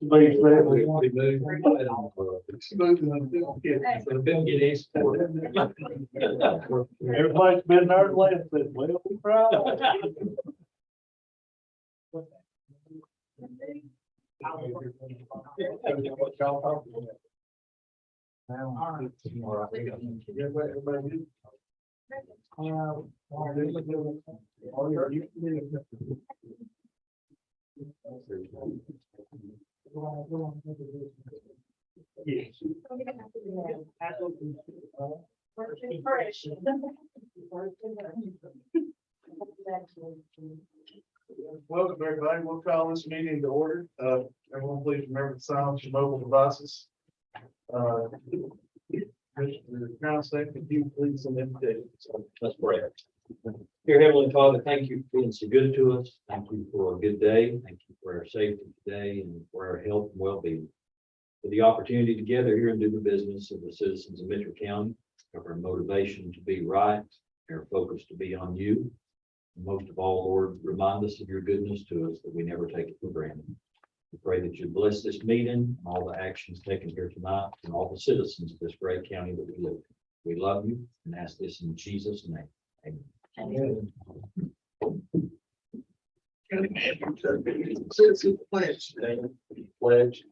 Everybody's been there last, but well, we proud. Yes. Welcome, everybody. We'll call this meeting to order. Everyone, please remember to silence your mobile devices. Commissioner Constance, could you please send invitations? Let's pray. Dear Heavenly Father, thank you for being so good to us. Thank you for a good day. Thank you for our safety today and for our health and well-being. For the opportunity to gather here and do the business of the citizens of Mitchell County, of our motivation to be right, our focus to be on you. And most of all, Lord, remind us of your goodness to us that we never take it for granted. We pray that you bless this meeting and all the actions taken here tonight and all the citizens of this great county that we live in. We love you and ask this in Jesus' name. Amen. Citizen pledge. Pledge.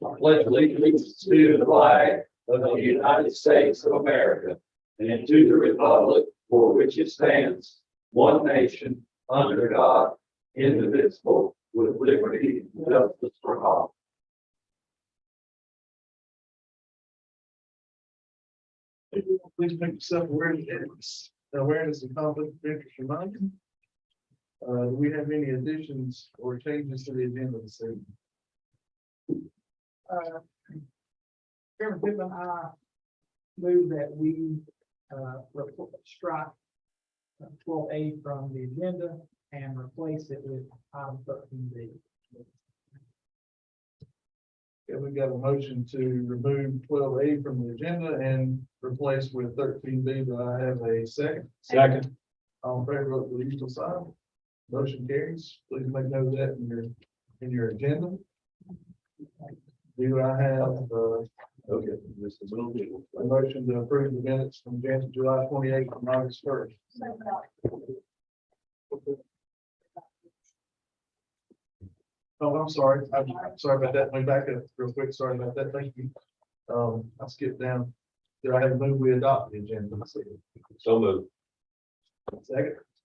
I pledge allegiance to the flag of the United States of America and to the republic for which it stands, one nation, under God, indivisible, with liberty and justice for all. Please make yourself awareness and conflict of interest reminder. Do we have any additions or changes to the agenda this evening? Chairman Pittman, I move that we strike 12A from the agenda and replace it with item 13B. Okay, we've got a motion to remove 12A from the agenda and replace with 13B. Do I have a second? Second. All in favor of the usual sign? Motion carries. Please make note of that in your agenda. Do I have, okay, a motion to approve the minutes from July 28th and August 1st? Oh, I'm sorry. I'm sorry about that. Let me back up real quick. Sorry about that. Thank you. I skipped down. Did I have a move we adopt the agenda? So moved.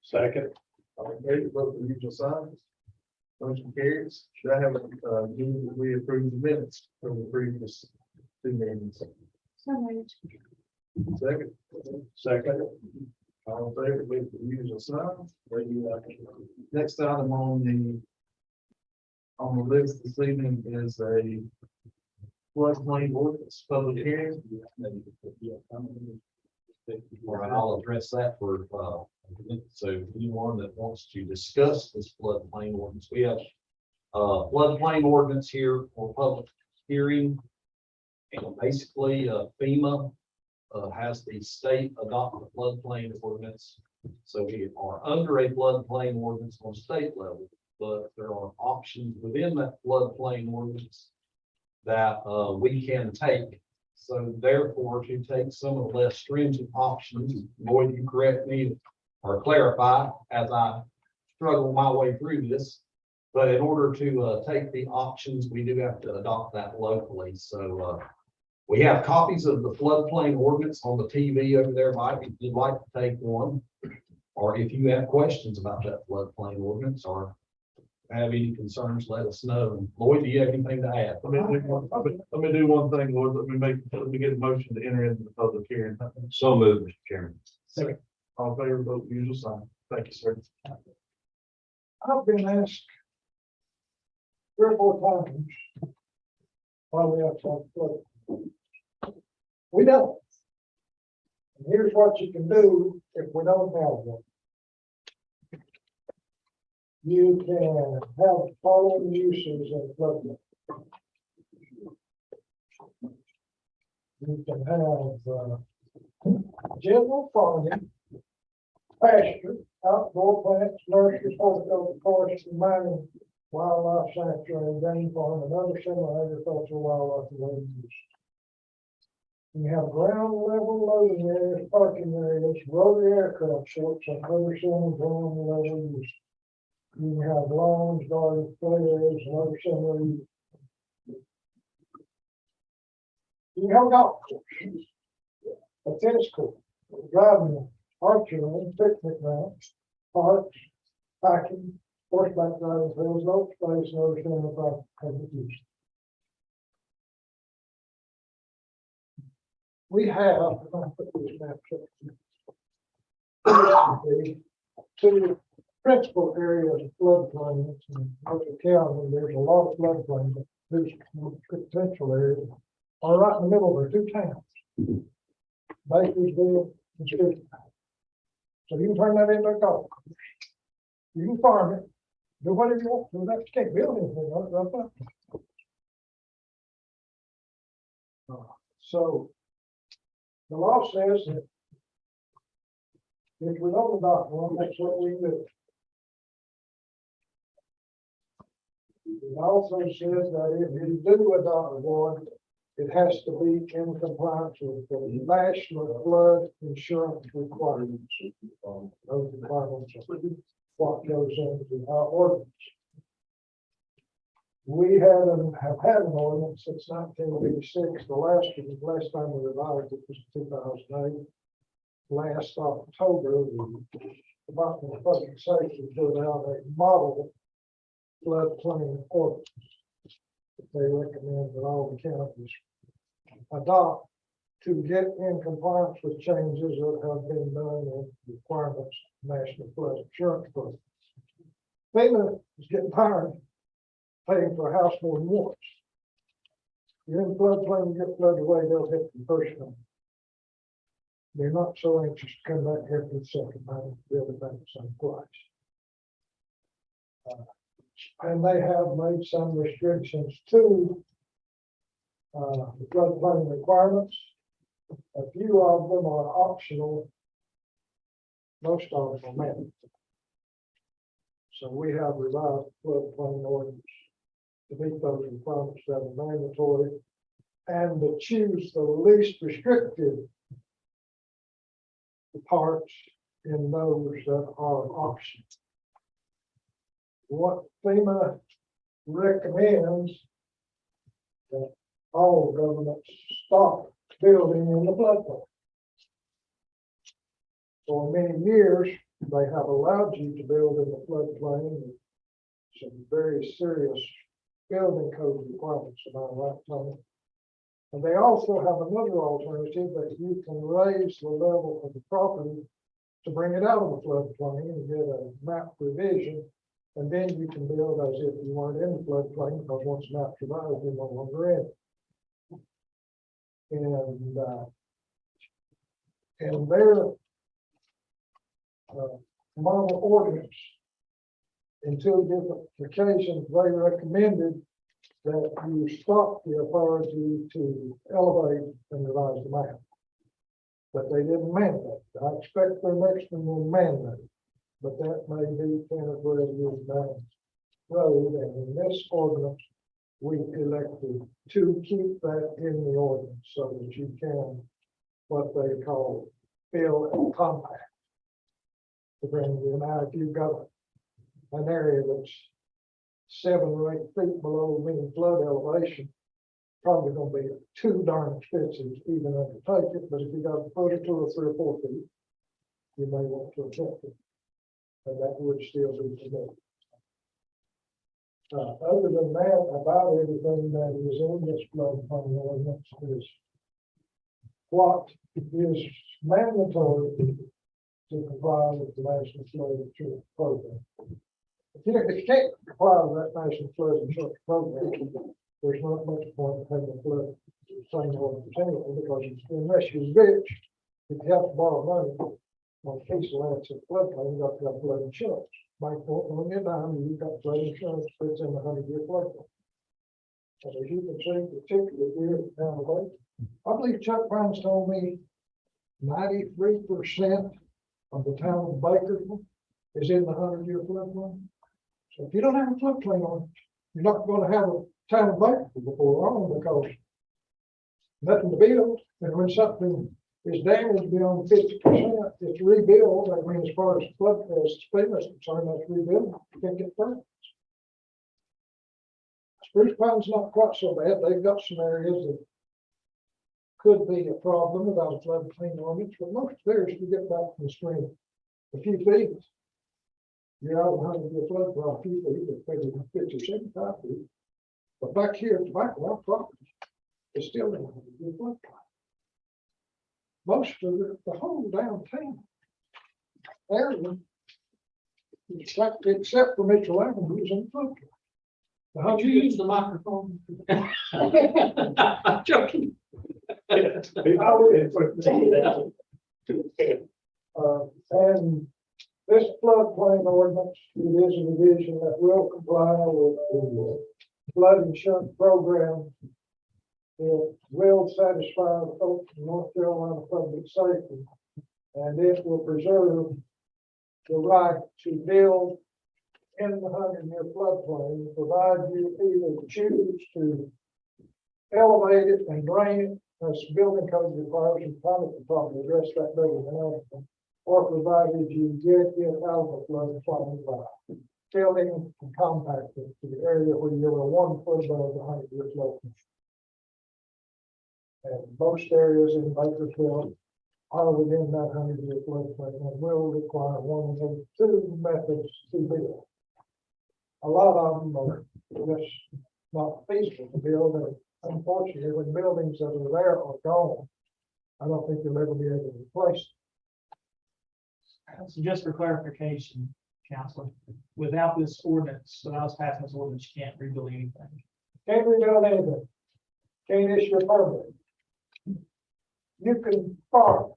Second. All in favor, vote for the usual signs. Motion carries. Should I have a move that we approve the minutes from the previous two meetings? Second. All in favor, vote for the usual signs. Next item on the list this evening is a floodplain ordinance public hearing. All right, I'll address that for, so anyone that wants to discuss this floodplain ordinance, we have floodplain ordinance here for public hearing. And basically, FEMA has the state adopt the floodplain ordinance. So we are under a floodplain ordinance on state level, but there are options within that floodplain ordinance that we can take. So therefore, to take some of the less stringent options, Boyd, you correct me or clarify as I struggle my way through this. But in order to take the options, we do have to adopt that locally. So we have copies of the floodplain ordinance on the TV over there, Mike, if you'd like to take one. Or if you have questions about that floodplain ordinance or have any concerns, let us know. Lloyd, do you have anything to add? Let me do one thing, Lord. Let me get a motion to enter into the public hearing. So moved, Mr. Chairman. Second. All in favor, vote the usual sign. Thank you, sir. I've been asked 3 or 4 times why we have to flood. We don't. And here's what you can do if we don't have one. You can have the following uses in floodplain. You can have general farming, pasture, outdoor plants, nurseries, horticulture, forestry, mining, wildlife sanctuary, game farm, and other similar agricultural wildlife related use. You have ground level loading areas, parking areas, rotary aircraft shops, and other similar ground level use. You can have lawns, gardens, play areas, and other similar use. You can have a golf course, a tennis court, driving range, archery range, picnic grounds, parks, hiking, horseback riding trails, open space, and other similar public use. We have, I'm gonna put this map up. Two principal areas of floodplains in Motor County. There's a lot of floodplains, but these potential areas are right in the middle of our two towns, Bakersville and Stewart. So you can turn that into a golf course. You can farm it, do whatever you want, do that, you can't build anything on it, right? So the law says that if we don't adopt one, that's what we do. It also says that if you do adopt one, it has to be in compliance with the national flood insurance requirements. Those requirements are what goes into our ordinance. We have had an ordinance since 1986. The last time we revised it was 2008. Last October, the Department of Public Safety put out a model floodplain ordinance that they recommend that all the counties adopt to get in compliance with changes that have been done in requirements of National Flood Insurance Program. FEMA is getting tired of paying for a house more than once. You're in the floodplain, you get flooded away, they'll hit the first time. They're not so anxious to come back here for the second time and build it back the same place. And they have made some restrictions to the floodplain requirements. A few of them are optional. Most of them are mandatory. So we have revised floodplain ordinance to meet those requirements that are mandatory and to choose the least restrictive parts in those that are optional. What FEMA recommends that all governments stop building in the floodplain. For many years, they have allowed you to build in the floodplain. Some very serious building code requirements about that time. And they also have another alternative that you can raise the level of the property to bring it out of the floodplain and get a map revision. And then you can build as if you weren't in the floodplain, because once the map survives, you're no longer in. And their model ordinance, in two different occasions, they recommended that you stop the authority to elevate and revise the map. But they didn't mandate. I expect their next one will mandate, but that may be 10 or 12 years down the road. And in this ordinance, we elected to keep that in the ordinance so that you can, what they call, fill and compact. To bring you, now if you've got an area that's 7 or 8 feet below mean flood elevation, probably going to be too darn expensive to even undertake it. But if you got a foot or 2 or 3 or 4 feet, you may want to attempt it, and that would still be permitted. Other than that, about everything that is in this floodplain ordinance is what is mandatory to comply with the National Flood Insurance Program. If you can't comply with that National Flood Insurance Program, there's not much point in having a flood claim ordinance anyway, because unless you're rich, if you have to borrow money on a piece of land in floodplain, you got to have flood insurance. Bank won't loan you a dime, you've got flood insurance that's in the 100-year floodplain. And as you can see, particularly here down the way, I believe Chuck Brown's told me 93% of the town of Bakersville is in the 100-year floodplain. So if you don't have a floodplain on it, you're not gonna have a town of Bakersfield before long because nothing to build, and when something is damaged beyond 50%, it's rebuilt. I mean, as far as flood, as FEMA is concerned, that's rebuild. You can't get permits. Spruce Pine's not quite so bad. They've got some areas that could be a problem without a floodplain ordinance, but most of theirs, you get back from the stream a few feet. You're out behind the flood for a few feet, but maybe 50 or 75 feet. But back here at the back of our property, it's still in the floodplain. Most of the whole downtown area, except for Mitchell Avenue, is in the floodplain. Would you use the microphone? I'm joking. And this floodplain ordinance, it is a division that will comply with the flood insurance program. It will satisfy the folks in North Carolina public safety, and it will preserve the right to build in the 100-year floodplain, provide you either choose to elevate it and drain it, as building code requires, and probably could probably address that better than anything, or provided you get it out of the floodplain by filling and compacting to the area where you're 1 foot above the 100-year floodplain. And most areas in Bakersfield are within that 100-year floodplain and will require one of those 2 methods to build. A lot of them are just not feasible to build, and unfortunately, when buildings that are there are gone, I don't think you'll ever be able to replace them. So just for clarification, Counselor, without this ordinance, without us passing this ordinance, you can't rebuild anything. Can't rebuild anything. Can't issue a permit. You can farm,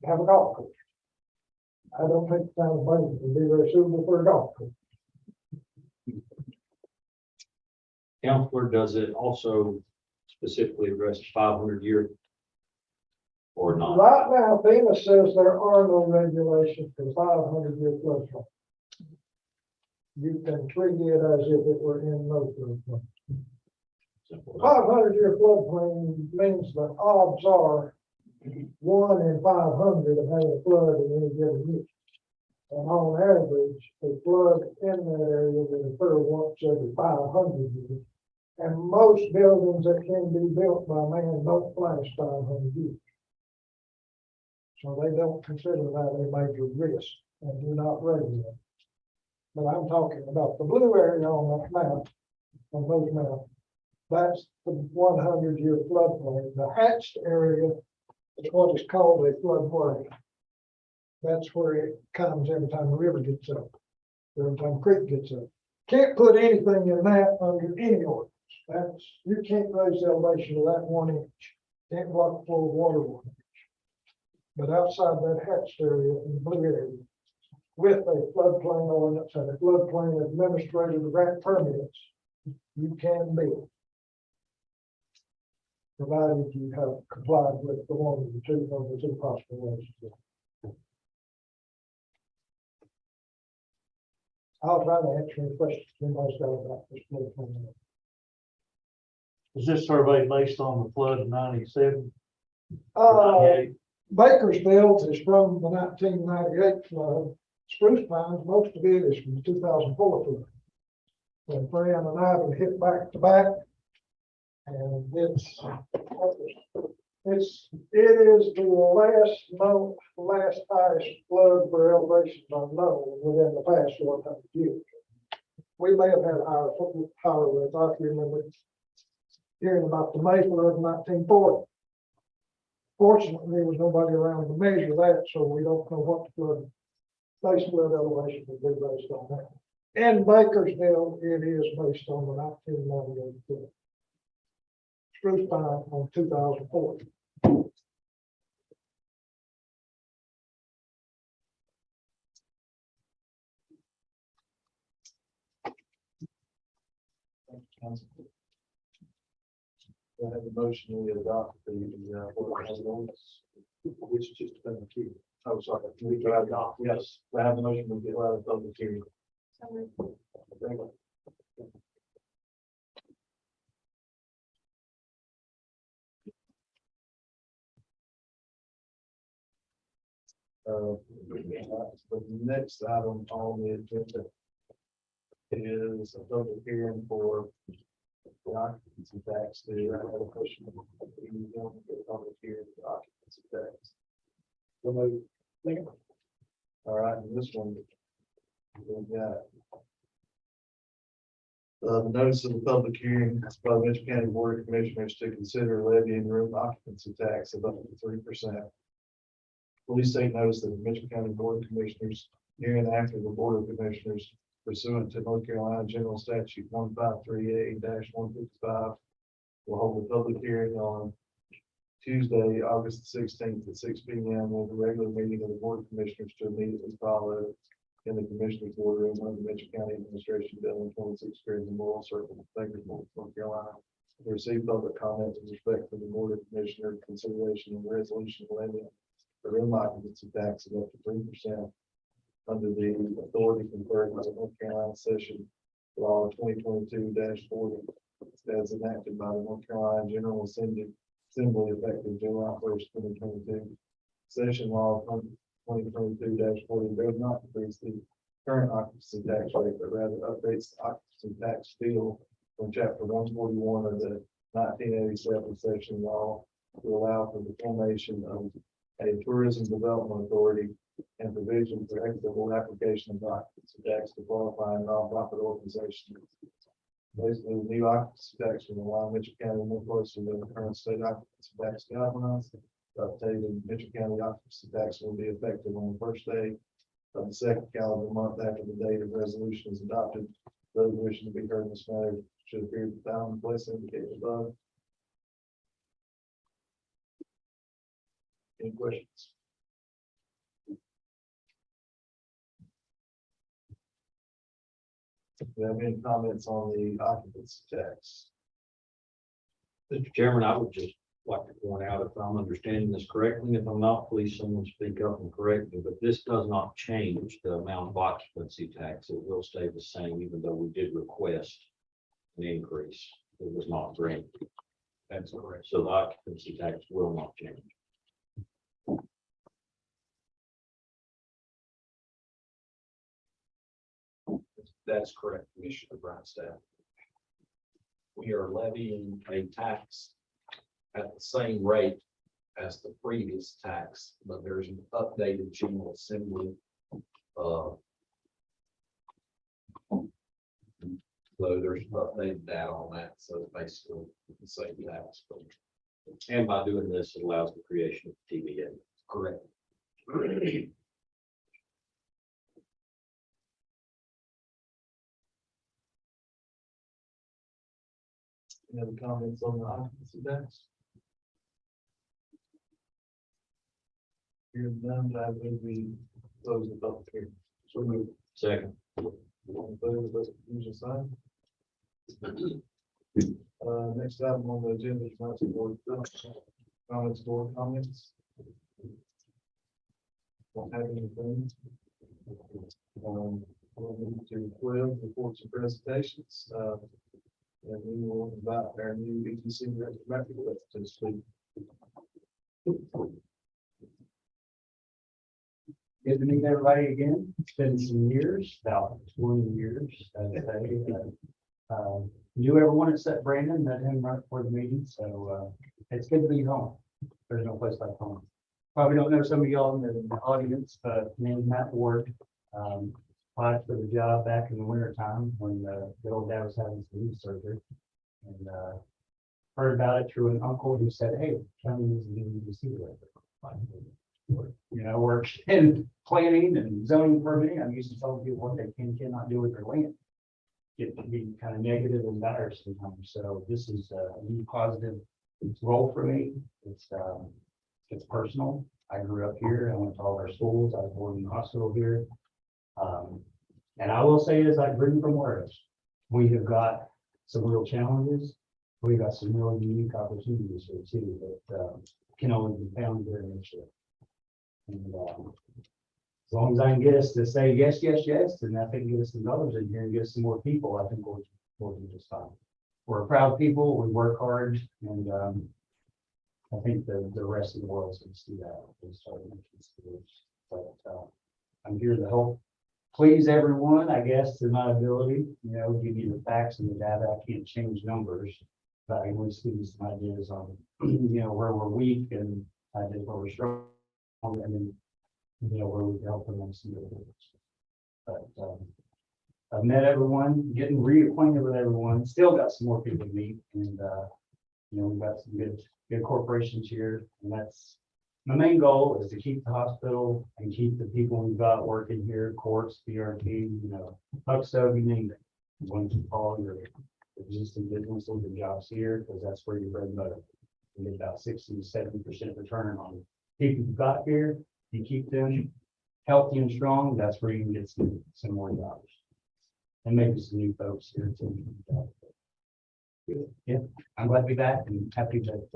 have a golf course. I don't think the town of Bakersfield would be very suitable for a golf course. Counselor, does it also specifically address 500-year or not? Right now, FEMA says there are no regulations for 500-year floodplain. You can treat it as if it were in no floodplain. 500-year floodplain means the odds are 1 in 500 of having a flood in any given year. And on average, a flood in that area will occur once every 500 years. And most buildings that can be built by man don't last 500 years. So they don't consider that a major risk and do not regulate. But I'm talking about the blue area on that map, on those maps. That's the 100-year floodplain. The hatched area is what is called a floodplain. That's where it comes every time the river gets up, every time the creek gets up. Can't put anything in that under any ordinance. That's, you can't raise the elevation of that 1 inch. Can't block the flow of water 1 inch. But outside that hatched area in the blue area, with a floodplain ordinance and a floodplain administrator to grant permits, you can build, provided you have complied with the 1 of the 2 of the 2 possible ways to do it. I'll try to answer any questions anybody's got about this floodplain. Is this survey based on the flood of 97? Bakersfield is from the 1998 flood. Spruce Pines, most of it is from the 2004 flood. When Fran and Ivan hit back to back, and it is the last highest flood for elevations unknown within the past 100 years. We may have had higher rates. I can remember hearing about the May flood in 1940. Fortunately, there was nobody around to measure that, so we don't know what the base flood elevation would be based on that. In Bakersfield, it is based on the 1998 flood. Spruce Pine on 2004. I have a motion we adopt the ordinance, which is just been the key. Oh, sorry, we adopt, yes, I have a motion we get out of public hearing. The next item on the agenda is a public hearing for the occupancy tax. Do you have a question? You don't get a public hearing for occupancy tax. All right, and this one, we got the notice of the public hearing by the Mitchell County Board of Commissioners to consider levying room occupancy tax of up to 3%. Police state notice that the Mitchell County Board of Commissioners, hearing after the Board of Commissioners pursuant to North Carolina General Statute 1538-155, will hold a public hearing on Tuesday, August 16th at 6 p.m. with a regular meeting of the Board of Commissioners to immediately follow in the Commissioners' Boardroom of the Mitchell County Administration Building, 26 Crimson Memorial Circle, Bakersfield, North Carolina. To receive public comment with respect to the Board of Commissioners consideration of the resolution levying the room occupancy tax of up to 3% under the authority conferred by the North Carolina Session Law 2022-40 as enacted by the North Carolina General Assembly effective July 1st, 2022. Session Law 2022-40 does not increase the current occupancy tax rate, but rather updates the occupancy tax bill from Chapter 141 of the 1987 Session Law to allow for the formation of a tourism development authority and provision for equitable application of occupancy tax to qualifying nonprofit organizations. Basically, the new occupancy tax will allow Mitchell County more closely with the current state occupancy tax guidelines. The updated Mitchell County occupancy tax will be effective on the first day of the second calendar month after the date of resolution is adopted. Those wishing to be heard in this matter should appear at the time and place indicated above. Any questions? Do you have any comments on the occupancy tax? Mr. Chairman, I would just like to point out, if I'm understanding this correctly, if I'm not, please someone speak up and correct me, but this does not change the amount of occupancy tax. It will stay the same, even though we did request an increase. It was not granted. That's correct. So the occupancy tax will not change. That's correct, Commissioner Brownstaff. We are levying a tax at the same rate as the previous tax, but there's an updated General Assembly. So there's updated data on that, so it's basically the same tax. And by doing this, it allows the creation of TVA. Correct. Any other comments on the occupancy tax? Hearing none, I will be close the public hearing. So move. Second. All in favor, let's use a sign. Next item on the agenda is council board comments. Don't have anything. We'll move to 12 reports and presentations. And we will invite our new ETC director to speak. Good to meet everybody again. It's been some years, about 20 years, I'd say. Knew everyone except Brandon, met him right before the meeting, so it's good to be home. There's no place like home. Probably don't know some of y'all in the audience, but named Matt Ward. Applied for the job back in the winter time when the old dad was having some knee surgery, and heard about it through an uncle who said, "Hey, county needs a new EDC director." You know, works in planning and zoning permitting. I'm used to telling people what they can cannot do with their land. It can be kind of negative and dire sometimes. So this is a new positive role for me. It's personal. I grew up here. I went to all our schools. I was born in the hospital here. And I will say as I bring from words, we have got some real challenges. We've got some really unique opportunities here too that can only be found here in Michigan. And as long as I can get us to say yes, yes, yes, and I think get us some dollars in here and get us some more people, I think we'll do just fine. We're a proud people, we work hard, and, I think the rest of the world's gonna see that. They start making schools. But, I'm here to help please everyone, I guess, to my ability, give you the facts and the data. I can't change numbers. But I can always give you some ideas on, where we're weak and ideas where we're strong, and then, where we can help them and see. But, I've met everyone, getting reacquainted with everyone, still got some more people to meet, and, we've got some good corporations here, and that's my main goal is to keep the hospital and keep the people we've got working here, courts, BRT, Huckstone, you name it. You want to keep all your existing businesses and jobs here, because that's where your bread and butter. You get about 60 to 70% return on people you've got here. You keep them healthy and strong, that's where you can get some more jobs. And maybe some new folks here too. Yeah, I'm glad to be back and happy that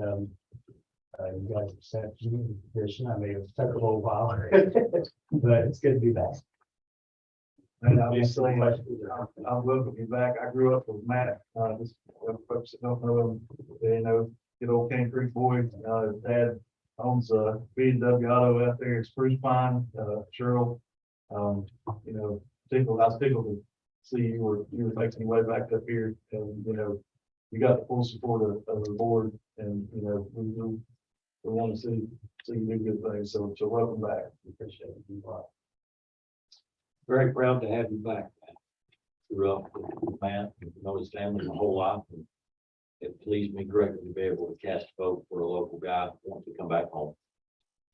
you guys accepted the position. I may have took a little while, but it's good to be back. And obviously, I'm welcome to be back. I grew up with Matt, just folks that don't know him, they know, good old Cane Creek boy. Dad owns a B&W Auto out there in Spruce Pine, Cheryl. I was tickled to see you were making your way back up here, and you got the full support of the board, and we want to see you do good things. So welcome back. Appreciate it. Very proud to have you back. Grew up with Matt, know his family my whole life. And it pleased me greatly to be able to cast a vote for a local guy who wants to come back home.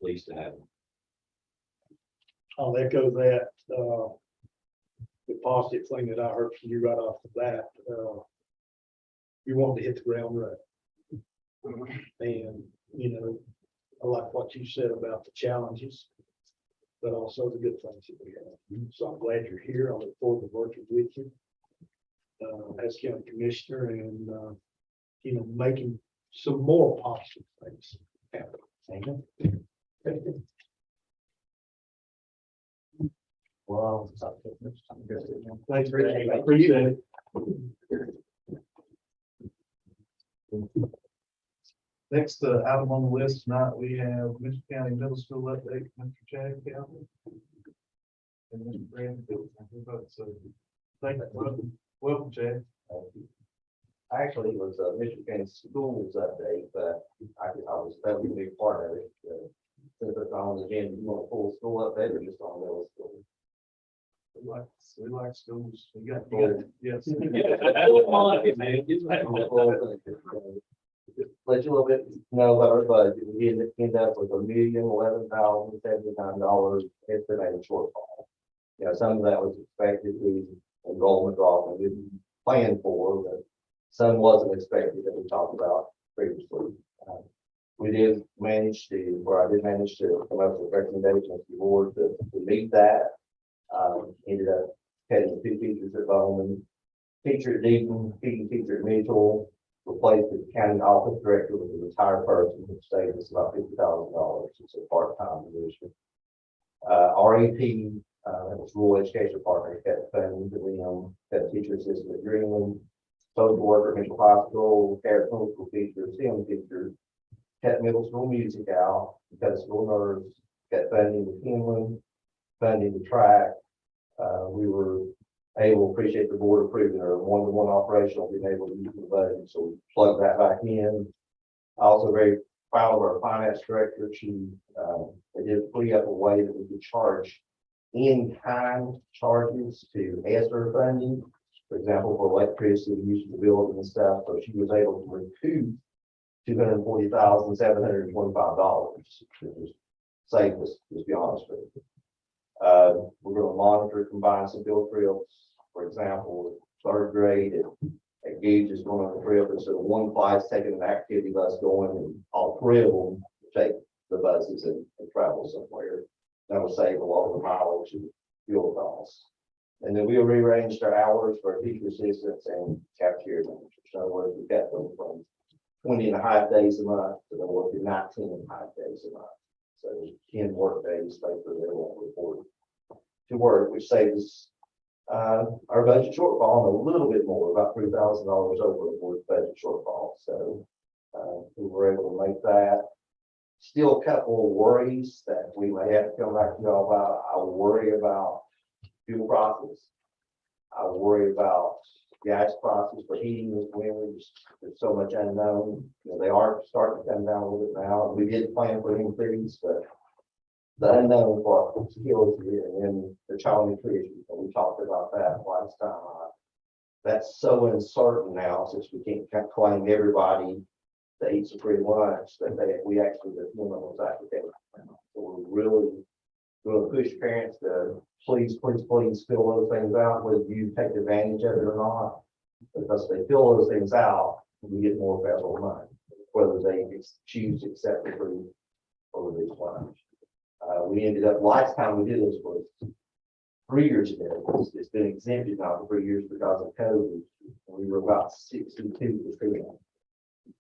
Pleased to have him. I'll echo that, the positive thing that I heard from you right off the bat, you want to hit the ground running. And, I like what you said about the challenges, but also the good things that we have. So I'm glad you're here. I look forward to working with you as county commissioner and, making some more positive things happen. Thank you. Well, Thanks, Rick. I appreciate it. Next item on the list tonight, we have Mitchell County Middle School update, Mr. Chad Calvin. And Mr. Brandon. So, thank you. Welcome, Chad. Actually, it was Michigan County Schools update, but that was a big part of it. Since it's on the agenda, you want a full school update or just on middle school? We like schools. We got, yes. Let you a little bit know about our budget. We ended up with $1,011,079 estimated shortfall. Some of that was expected with enrollment drop we didn't plan for, but some wasn't expected that we talked about previously. I did manage to come up with recommendations to the board to meet that. Ended up having 2 teachers at Bowman, teacher at Deaton, teacher at Mitchell, replaced the county office director with a retired person, which saved us about $50,000. It's a part-time position. RAP, that was Rural Education Partners, got funding to them, got a teacher assistant at Greenland, social worker at Mitchell High School, care clinical teacher, STEM teacher, got middle school music out, got school nurse, got funding to Finland, funding to track. We were able, appreciate the board approving our one-to-one operational, being able to use the budget, so we plugged that back in. Also very proud of our finance director. She they did free up a way that we could charge in-kind charges to ESSER funding, for example, for electricity, use of the building and stuff. So she was able to recoup $240,725, which was saved us, to be honest with you. We're going to monitor, combine some field trips. For example, 3rd grade at Gage is going on a trip, and so one class taking an activity bus going, and all 3 of them take the buses and travel somewhere. That will save a lot of the mileage and fuel costs. And then we rearranged our hours for our teacher assistants and cafeteria managers. In other words, we got them from 20.5 days a month to they're working 19.5 days a month. So 10 work days, basically, they won't report to work, which saves our budget shortfall and a little bit more, about $3,000 over the board's budget shortfall. So we were able to make that. Still a couple of worries that we may have to come back to y'all about. I worry about fuel prices. I worry about gas prices for heating this winter. There's so much unknown. You know, they are starting to come down a little bit now. We did plan for an increase, but the unknown part kills you. And then the child nutrition, and we talked about that last time. That's so uncertain now since we can't claim everybody that eats a free lunch that we actually just limit those applications. So we're really going to push parents to please fill those things out, whether you take advantage of it or not. Because if they fill those things out, we get more federal money, whether they choose to accept the free or reduced lunch. We ended up, last time we did this was 3 years ago. It's been exempted now for 3 years because of COVID. We were about 62%.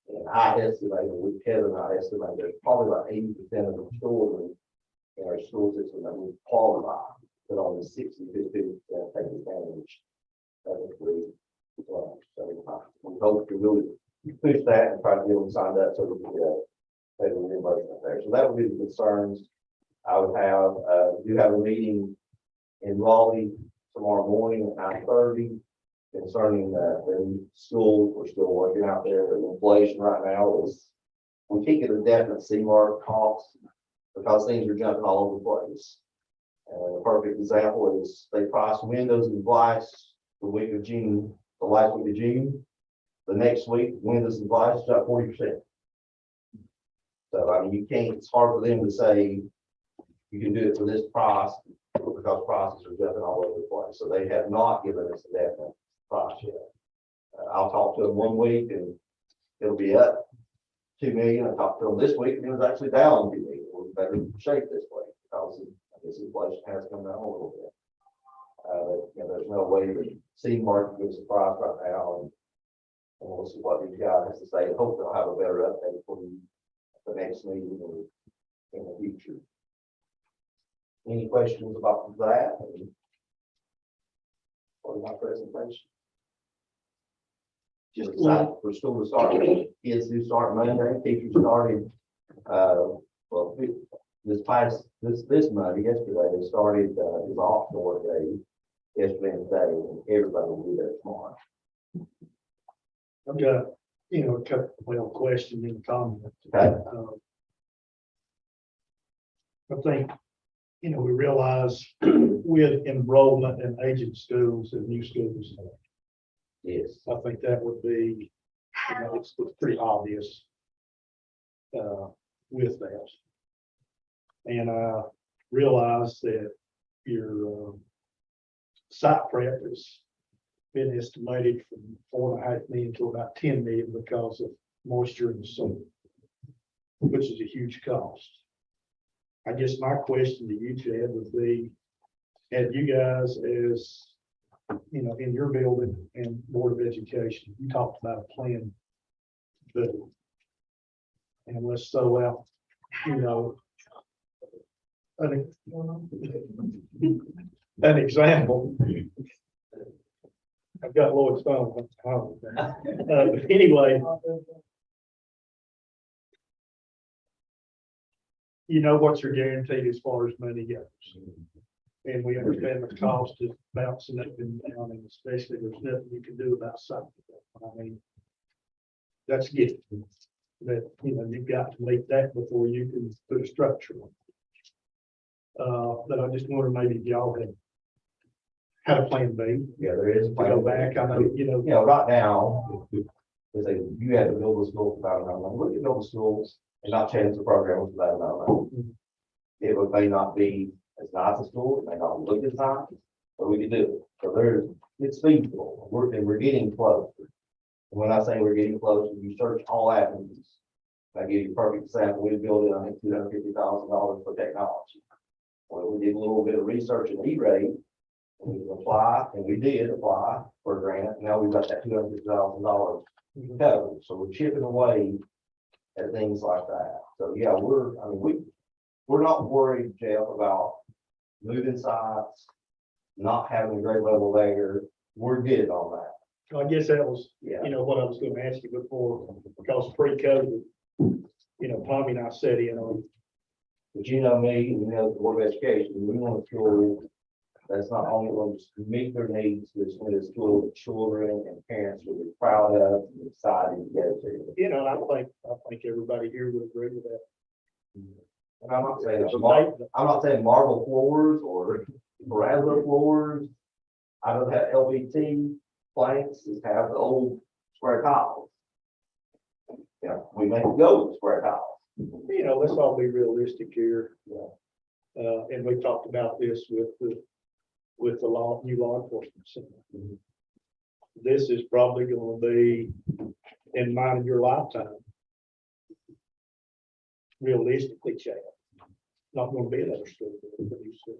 And I estimated, with Kevin, I estimated there's probably about 80% of the children in our school system that would qualify, but only 60% take advantage of the free lunch. So we hope to really push that and try to get them signed up so we can get a federal reimbursement there. So that would be the concerns I would have. We do have a meeting in Raleigh tomorrow morning at 9:30 concerning the schools. We're still working out there. The inflation right now is, we can't get a definite CMAR cost because things are jumping all over the place. And a perfect example is they priced windows and glass the week of June, the last week of June. The next week, windows and glass is up 40%. So I mean, you can't, it's hard for them to say you can do it for this price because prices are jumping all over the place. So they have not given us a definite price yet. I'll talk to them 1 week and it'll be up 2 million. I talked to them this week and it was actually down 2 million. We're in better shape this way because I guess inflation has come down a little bit. You know, there's no way to see market gives a price right now, and we'll see what these guys have to say. I hope they'll have a better update for you at the next meeting or in the future. Any questions about that? Or my presentation? Just excited for school to start. Kids do start Monday. Teachers started. Well, this Monday, yesterday, they started his offshore day yesterday and today, and everybody will be there tomorrow. I've got, a couple of questions and comments. Okay. I think, we realize with enrollment in aging schools and new schools, Yes. I think that would be, it's pretty obvious with that. And I realize that your site prep has been estimated from 4.5 million to about 10 million because of moisture in the soil, which is a huge cost. I guess my question to you, Chad, would be, have you guys as, in your building and Board of Education, you talked about a plan B. And let's throw out, an example. I've got Lloyd's phone. Anyway, what you're guaranteed as far as money goes. And we understand the cost is bouncing up and down, and especially there's nothing you can do about something. I mean, that's good. That, you've got to meet that before you can put a structure on. But I just wonder maybe if y'all had a plan B. Yeah, there is. To go back, I know, Right now, if they, you had to build a school for that amount of money, we can build the schools and not change the program for that amount of money. It may not be as nice a school, it may not look as nice, but we can do it. So it's feasible. We're getting close. And when I say we're getting close, you search all avenues. I give you a perfect example. We built it, I think, $250,000 for technology. Well, we did a little bit of research in E-rate, and we can apply, and we did apply for a grant. Now we've got that $250,000 covered. So we're chipping away at things like that. So yeah, we're not worried, Jeff, about moving sites, not having a grade level there, we're good on that. I guess that was, Yeah. you know, what I was gonna ask you before, because pre-COVID, you know, Tommy and I sat in on, But you know me, you know, the Board of Education, we want a school that's not only going to meet their needs, but it's going to school that children and parents will be proud of and excited to go to. you know, I think everybody here would agree with that. And I'm not saying, I'm not saying marble floors or veranda floors. I don't have LVT planks, just have the old square tiles. Yeah, we make it go with square tiles. You know, let's all be realistic here. Yeah. And we talked about this with the new law enforcement center. Mhm. This is probably gonna be in mind of your lifetime. Realistically, Chad, not gonna be another school. Pretty soon.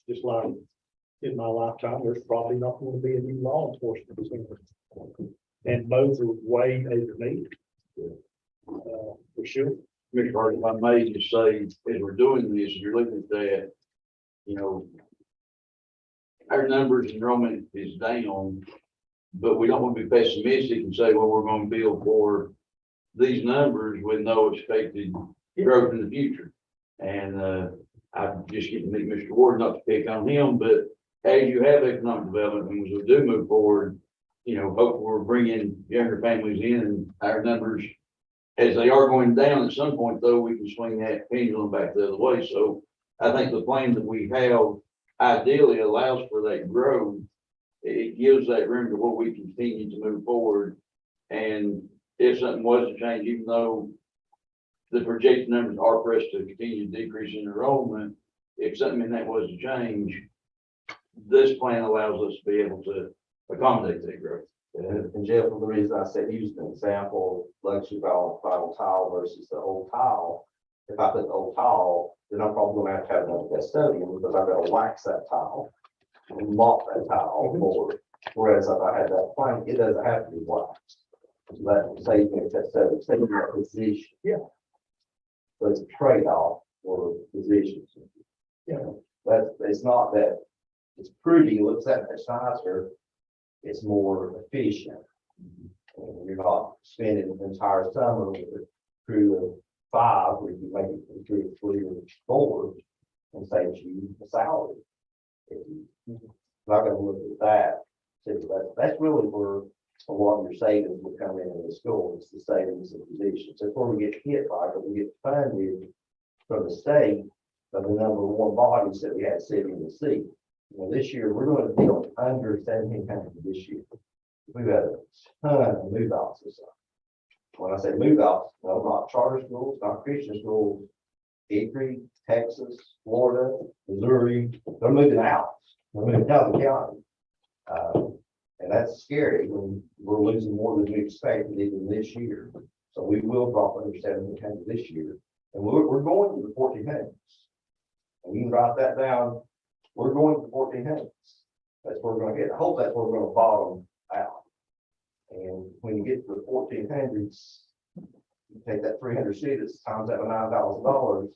Just like in my lifetime, there's probably not gonna be a new law enforcement center. And both are way over needed. For sure. Mr. Hart, if I may just say, as we're doing this, you're looking at that, you know, our numbers enrollment is down, but we don't want to be pessimistic and say, well, we're going to build for these numbers with no expected growth in the future. And I'm just getting to meet Mr. Ward, not to pick on him, but as you have economic development, and as we do move forward, you know, hopefully we're bringing younger families in and our numbers, as they are going down at some point, though, we can swing that pendulum back the other way. So I think the plan that we have ideally allows for that growth. It gives that room to where we continue to move forward. And if something was to change, even though the projected numbers are for us to continue to decrease in enrollment, if something in that was to change, this plan allows us to be able to accommodate that growth. And Jeff, the reason I said use an example, luxury vinyl tile versus the old tile. If I put the old tile, then I'm probably gonna have to have another custodian because I've got to wax that tile and mop that tile more. Whereas if I had that plank, it doesn't have to be waxed. So that saves me a custodian, saves me a position. Yeah. But it's a trade-off for positions. Yeah. It's not that it's pretty, it looks that much nicer. It's more efficient. And you're not spending the entire summer with a crew of 5, where you make it a crew of 3 or 4 and saves you the salary. If you're not gonna look at that. So that's really where a lot of your savings will come in the school. It's the savings of positions. That's where we get hit by it, we get funded from the state of the number one bodies that we had sitting in the seat. You know, this year, we're going to be on under 1,700 this year. We've had a ton of move outs this summer. When I say move outs, no, not charter schools, not Christian schools, Hickory, Texas, Florida, Missouri, they're moving out. They're moving out of the county. And that's scary when we're losing more than we expected even this year. So we will drop under 1,700 this year. And we're going to the 1,400s. And you can write that down. We're going to 1,400s. That's where we're going to get. I hope that's where we're going to bottom out. And when you get to the 1,400s, you take that 300 students times that with $9,000.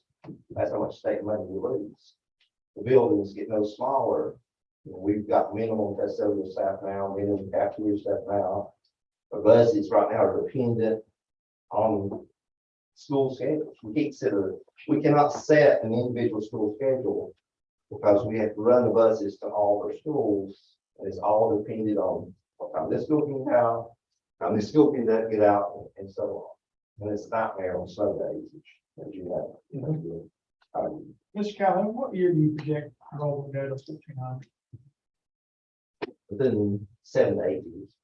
That's how much state money we lose. The buildings get no smaller. You know, we've got minimum custodial staff now, minimum cafeteria staff now. The buses right now are dependent on school schedules. We cannot set an individual school schedule because we have to run the buses to all our schools. And it's all dependent on what time this school can get out, how this school can get out, and so on. And it's a nightmare on Sundays, as you know. Mr. Calhoun, what year do you project enrollment to go to 1,400? Within 7 to 8 years.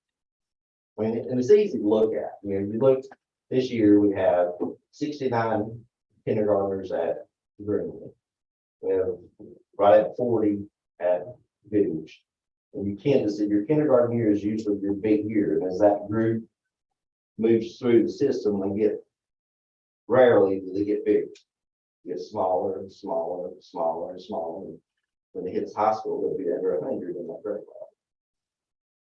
I mean, and it's easy to look at. You know, you look, this year we have 69 kindergartners at Greenwood. We have right at 40 at Village. And you can't just say your kindergarten year is usually your big year. And as that group moves through the system, they get, rarely do they get bigger. Get smaller and smaller and smaller and smaller. And when it hits high school, they'll be under 100 in that grade level.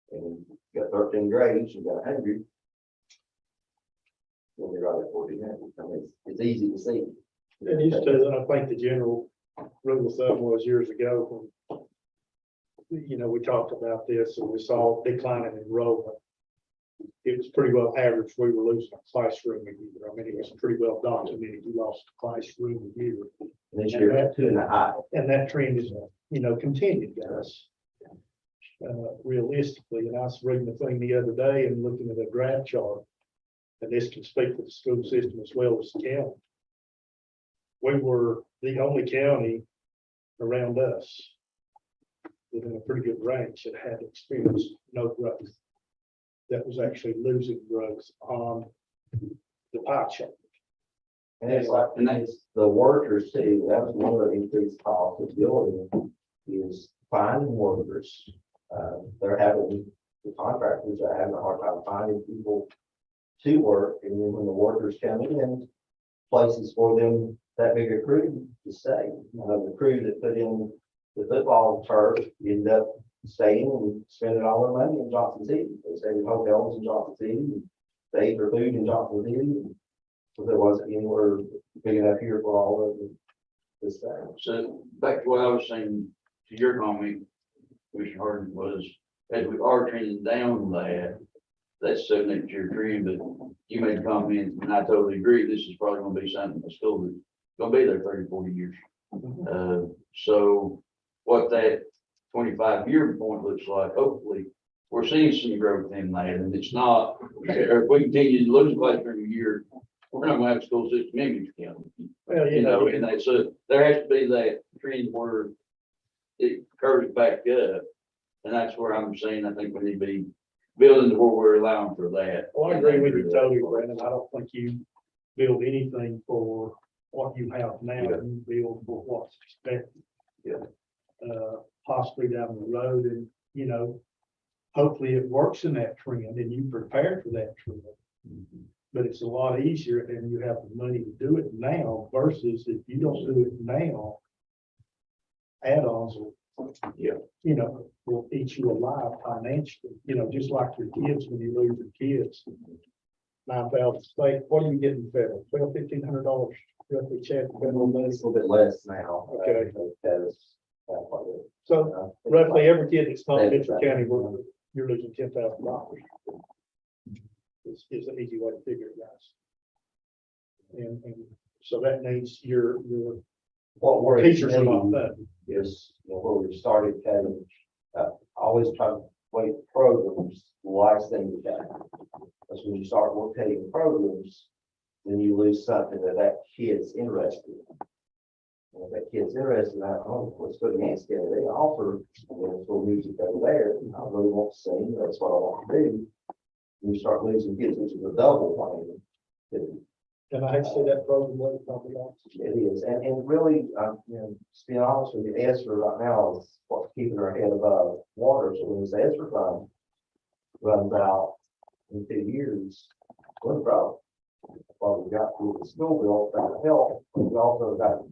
And you got 13 grades, you got 100. You'll be right at 1,400. I mean, it's easy to see. It used to, I think the general rule of thumb was years ago, when you know, we talked about this and we saw declining enrollment. It was pretty well average. We were losing a classroom a year. I mean, it was pretty well documented. We lost a classroom a year. This year, 2.5. And that trend is, you know, continued, guys. Realistically, and I was reading the thing the other day and looking at a graph chart. And this can speak to the school system as well as the county. We were the only county around us within a pretty good range that had experienced no growth. That was actually losing growth on the pie chart. And it's like, and that's the workers too, that was one of the increased costs of building is finding workers. They're having, the contractors are having a hard time finding people to work, and then when the workers come in, places for them, that bigger crew to stay. The crew that put in the football turf ended up staying and spending all their money in Johnson City. They stayed in hotels in Johnson City, and they ate their food in Johnson City. So there wasn't anywhere big enough here for all of the staff. So back to what I was saying to your comment, Commissioner Harden, was as we are trending down that's 7-8 year trend, but you made a comment and I totally agree. This is probably gonna be something that's still gonna be there 30, 40 years. So what that 25-year point looks like, hopefully, we're seeing some growth in that, and it's not, if we continue to lose classroom a year, we're not gonna have a school system in this county. Well, You know, and that's there has to be that trend where it curves back up. And that's where I'm saying, I think we need to be building to where we're allowing for that. Well, I agree with you totally, Brandon. I don't think you build anything for what you have now. Yeah. You build for what's expected. Yeah. Possibly down the road and, you know, hopefully it works in that trend and you prepare for that trend. But it's a lot easier and you have the money to do it now versus if you don't do it now, add-ons will, you know, will eat you alive financially, you know, just like your kids, when you lose your kids. 9,000 state, what are you getting federal? $1,500 roughly check federal money. It's a little bit less now. Okay. Because, So roughly every kid that's not in Mitchell County, you're losing $10,000. Is an easy way to figure it, guys. And so that means your what we're teachers are seeing not that. is, you know, where we started cutting, always try to wait programs, the last thing to cut. Because when you start cutting programs, then you lose something that kid's interested in. And if that kid's interested in that, oh, let's go to Nancy, they offer, school music over there, and I really want to sing, that's what I want to do. And you start losing kids, which is a double thing. And I hate to say that program, what it's probably on. It is, and really, you know, to be honest with you, ESSER right now is what's keeping our head above water. So when this ESSER fund runs out in 2 years, we're broke. Well, we got to the school bill, trying to help, but we also got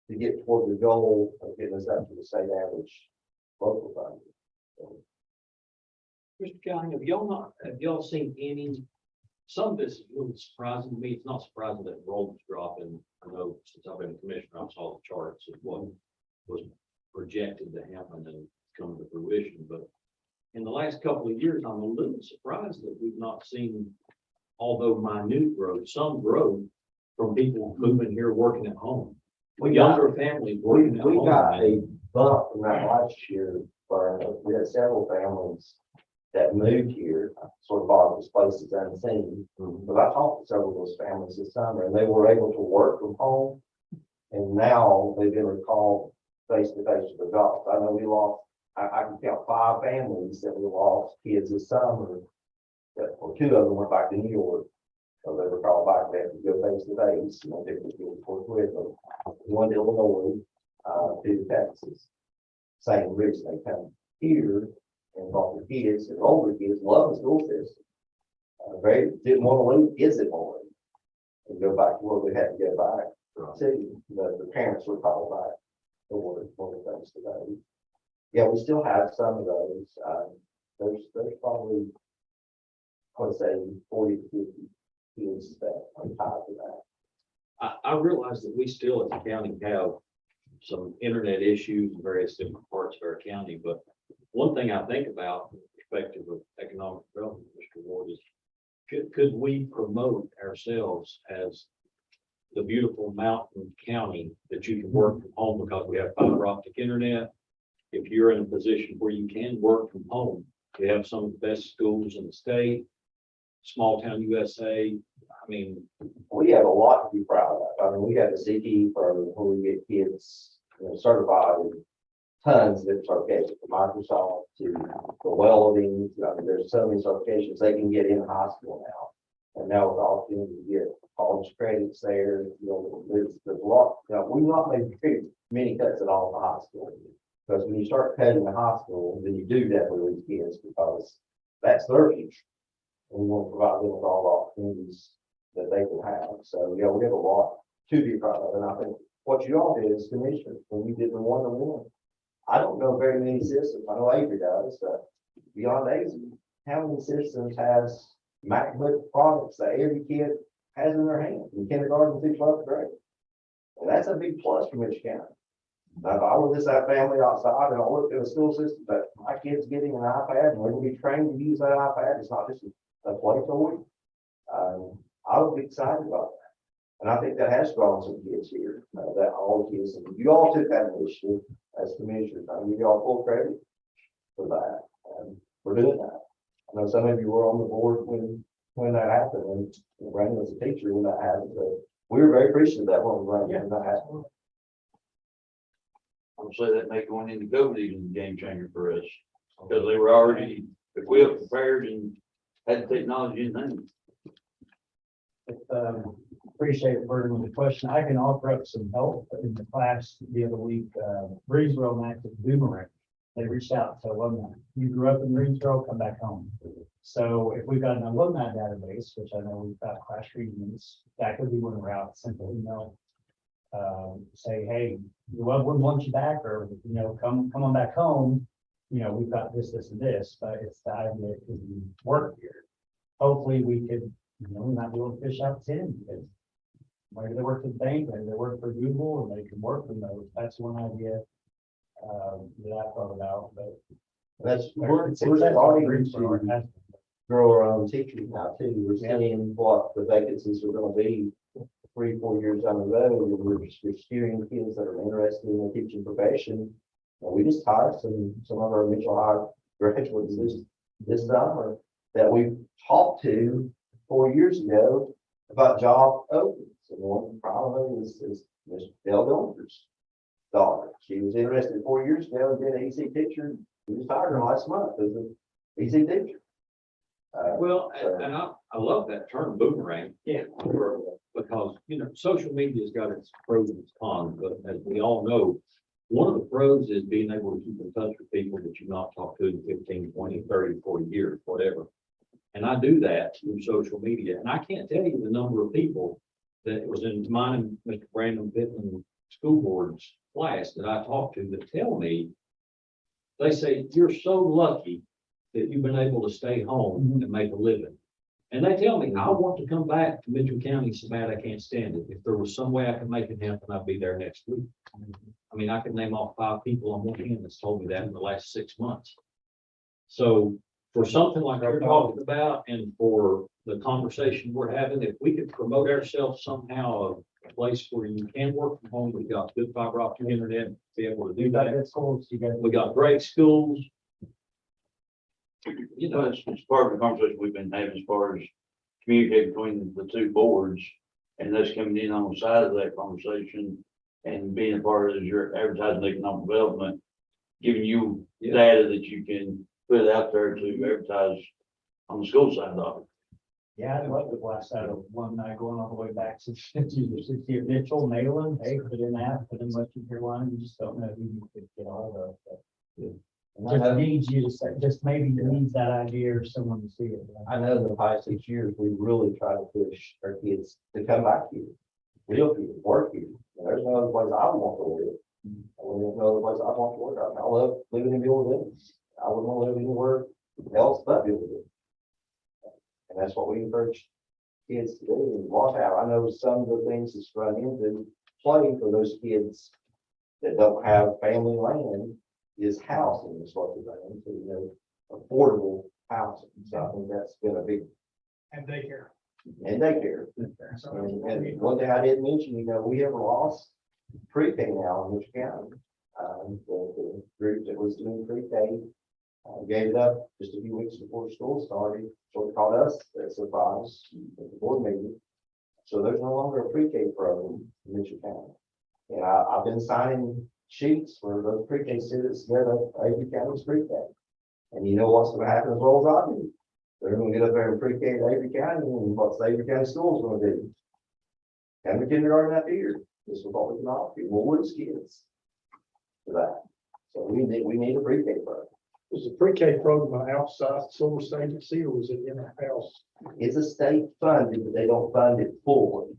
to get toward the goal of getting us up to the state average local fund. So, Mr. County, have y'all seen any, some of this is a little surprising to me. It's not surprising that enrollment's dropping. I know since I've been a commissioner, I saw the charts of what was projected to happen and come to fruition. But in the last couple of years, I'm a little surprised that we've not seen, although minute growth, some growth from people moving here, working at home. Younger families working at home. We got a bump from that last year, where we had several families that moved here, sort of bought this place is unseen. But I talked to several of those families this summer, and they were able to work from home. And now they've been recalled face to face with the jobs. I know we lost, I can count 5 families that we lost kids this summer. Or 2 of them went back to New York. So they were called back there to go face to face, you know, different people forthwith. One to Illinois, 2 to Texas. Same reason they come here and brought their kids, and older kids love the school system. They didn't want to leave, kids didn't want to leave. And go back to where they had to go back to, the parents were called back to work for the things today. Yeah, we still have some of those. There's probably, I would say 40 to 50 kids that are tied to that. I realize that we still as a county have some internet issues in various different parts of our county, but one thing I think about from the perspective of economic development, Mr. Ward, is could we promote ourselves as the beautiful mountain county that you can work from home because we have fiber optic internet? If you're in a position where you can work from home, we have some of the best schools in the state, small town USA. I mean, We have a lot to be proud of. I mean, we have a CT from when we get kids, certified in tons of certifications from Microsoft to the welding. I mean, there's so many certifications they can get in high school now. And now with the opportunity to get college credits there, there's a lot, we've not made very many cuts at all in the high school. Because when you start cutting the high school, then you do that with these kids because that's their future. And we want to provide them with all the opportunities that they can have. So, yeah, we have a lot to be proud of. And I think what you all did as commissioners, when you did the one-on-one, I don't know very many systems. I know Avery does, but beyond Avery, how many systems has MacBook products that every kid has in their hand from kindergarten through 12th grade? And that's a big plus for Mitchell County. Now, if I were this that family outside and I looked at a school system that my kid's getting an iPad and we're gonna be trained to use that iPad, it's not just a play toy. I would be excited about that. And I think that has drawn some kids here, that all kids, and you all took that initiative as commissioners. I give you all full credit for that. And we're doing that. I know some of you were on the board when that happened, and Brandon was a teacher when that happened, but we were very appreciative of that when that happened. I would say that may going into COVID even a game changer for us, because they were already equipped, prepared, and had the technology in them. Appreciate it, Burton, with the question. I can offer up some help in the class the other week. Breesboro enacted Boomerang. They reached out to alumni. You grew up in Greensboro, come back home. So if we've got an alumni database, which I know we've got class reunions, that could be one route, simple email. Say, hey, your loved one wants you back, or, come on back home. We've got this, and this, but it's the idea that we work here. Hopefully we could, we might be able to fish out 10 because maybe they work at the bank, maybe they work for Google, and they can work from those. That's one idea that I thought about, but We're starting to grow our own teachers now too. We're seeing what the vacancies are gonna be 3-4 years down the road. And we're steering kids that are interested in the teaching profession. And we just hired some of our Mitchell High graduates this summer that we talked to 4 years ago about job openings. And one probably is Miss Dale Dillinger's daughter. She was interested 4 years ago and been an EC teacher. We just hired her last month as an EC teacher. well, and I love that term boomerang. Yeah. Because, social media's got its pros and its cons, but as we all know, one of the pros is being able to keep in touch with people that you've not talked to in 15, 20, 30, 40 years, whatever. And I do that through social media. And I can't tell you the number of people that was in mine and Mr. Brandon Pittman school board's class that I talked to that tell me, they say, you're so lucky that you've been able to stay home and make a living. And they tell me, I want to come back to Mitchell County so bad I can't stand it. If there was some way I could make it happen, I'd be there next week. I mean, I could name off 5 people on one hand that's told me that in the last 6 months. So for something like you're talking about, and for the conversation we're having, if we could promote ourselves somehow, a place where you can work from home, we've got good fiber optic internet, be able to do that. schools, you got We got great schools. It's part of the conversation we've been having as far as communicating between the two boards and us coming in on the side of that conversation and being a part of your advertising economic development, giving you data that you can put out there to advertise on the school side of it. Yeah, I love the blast out of one night going all the way back to 50 or 60 of Mitchell, Nayland, hey, put in that, put in Western Carolina, you just don't know who you could get all of. But just needs you to say, just maybe needs that idea or someone to see it. I know in the past 6 years, we really try to push our kids to come back here, real people, work here. There's no other place I want to live. There's no other place I want to work. I love living in buildings. I wouldn't want to live anywhere else but buildings. And that's what we encourage kids to do and watch out. I know some of the things that's run into playing for those kids that don't have family land is housing, is what they're saying, so, affordable housing. So I think that's been a big, And daycare. and daycare. So, And one thing I didn't mention, we have lost pre-K now in Mitchell County. The group that was doing pre-K gave it up just a few weeks before school started, so it called us a surprise at the board meeting. So there's no longer a pre-K program in Mitchell County. And I've been signing sheets for those pre-K students there at Avery County's pre-K. And you know what's gonna happen as well as I do. They're gonna get up there in pre-K at Avery County, and what's the Avery County schools gonna do? Come to kindergarten after year, this is what we can offer you, well, what's kids? For that, so we need a pre-K program. Was the pre-K program an outside source agency or was it in a house? It's a state funded, but they don't fund it fully.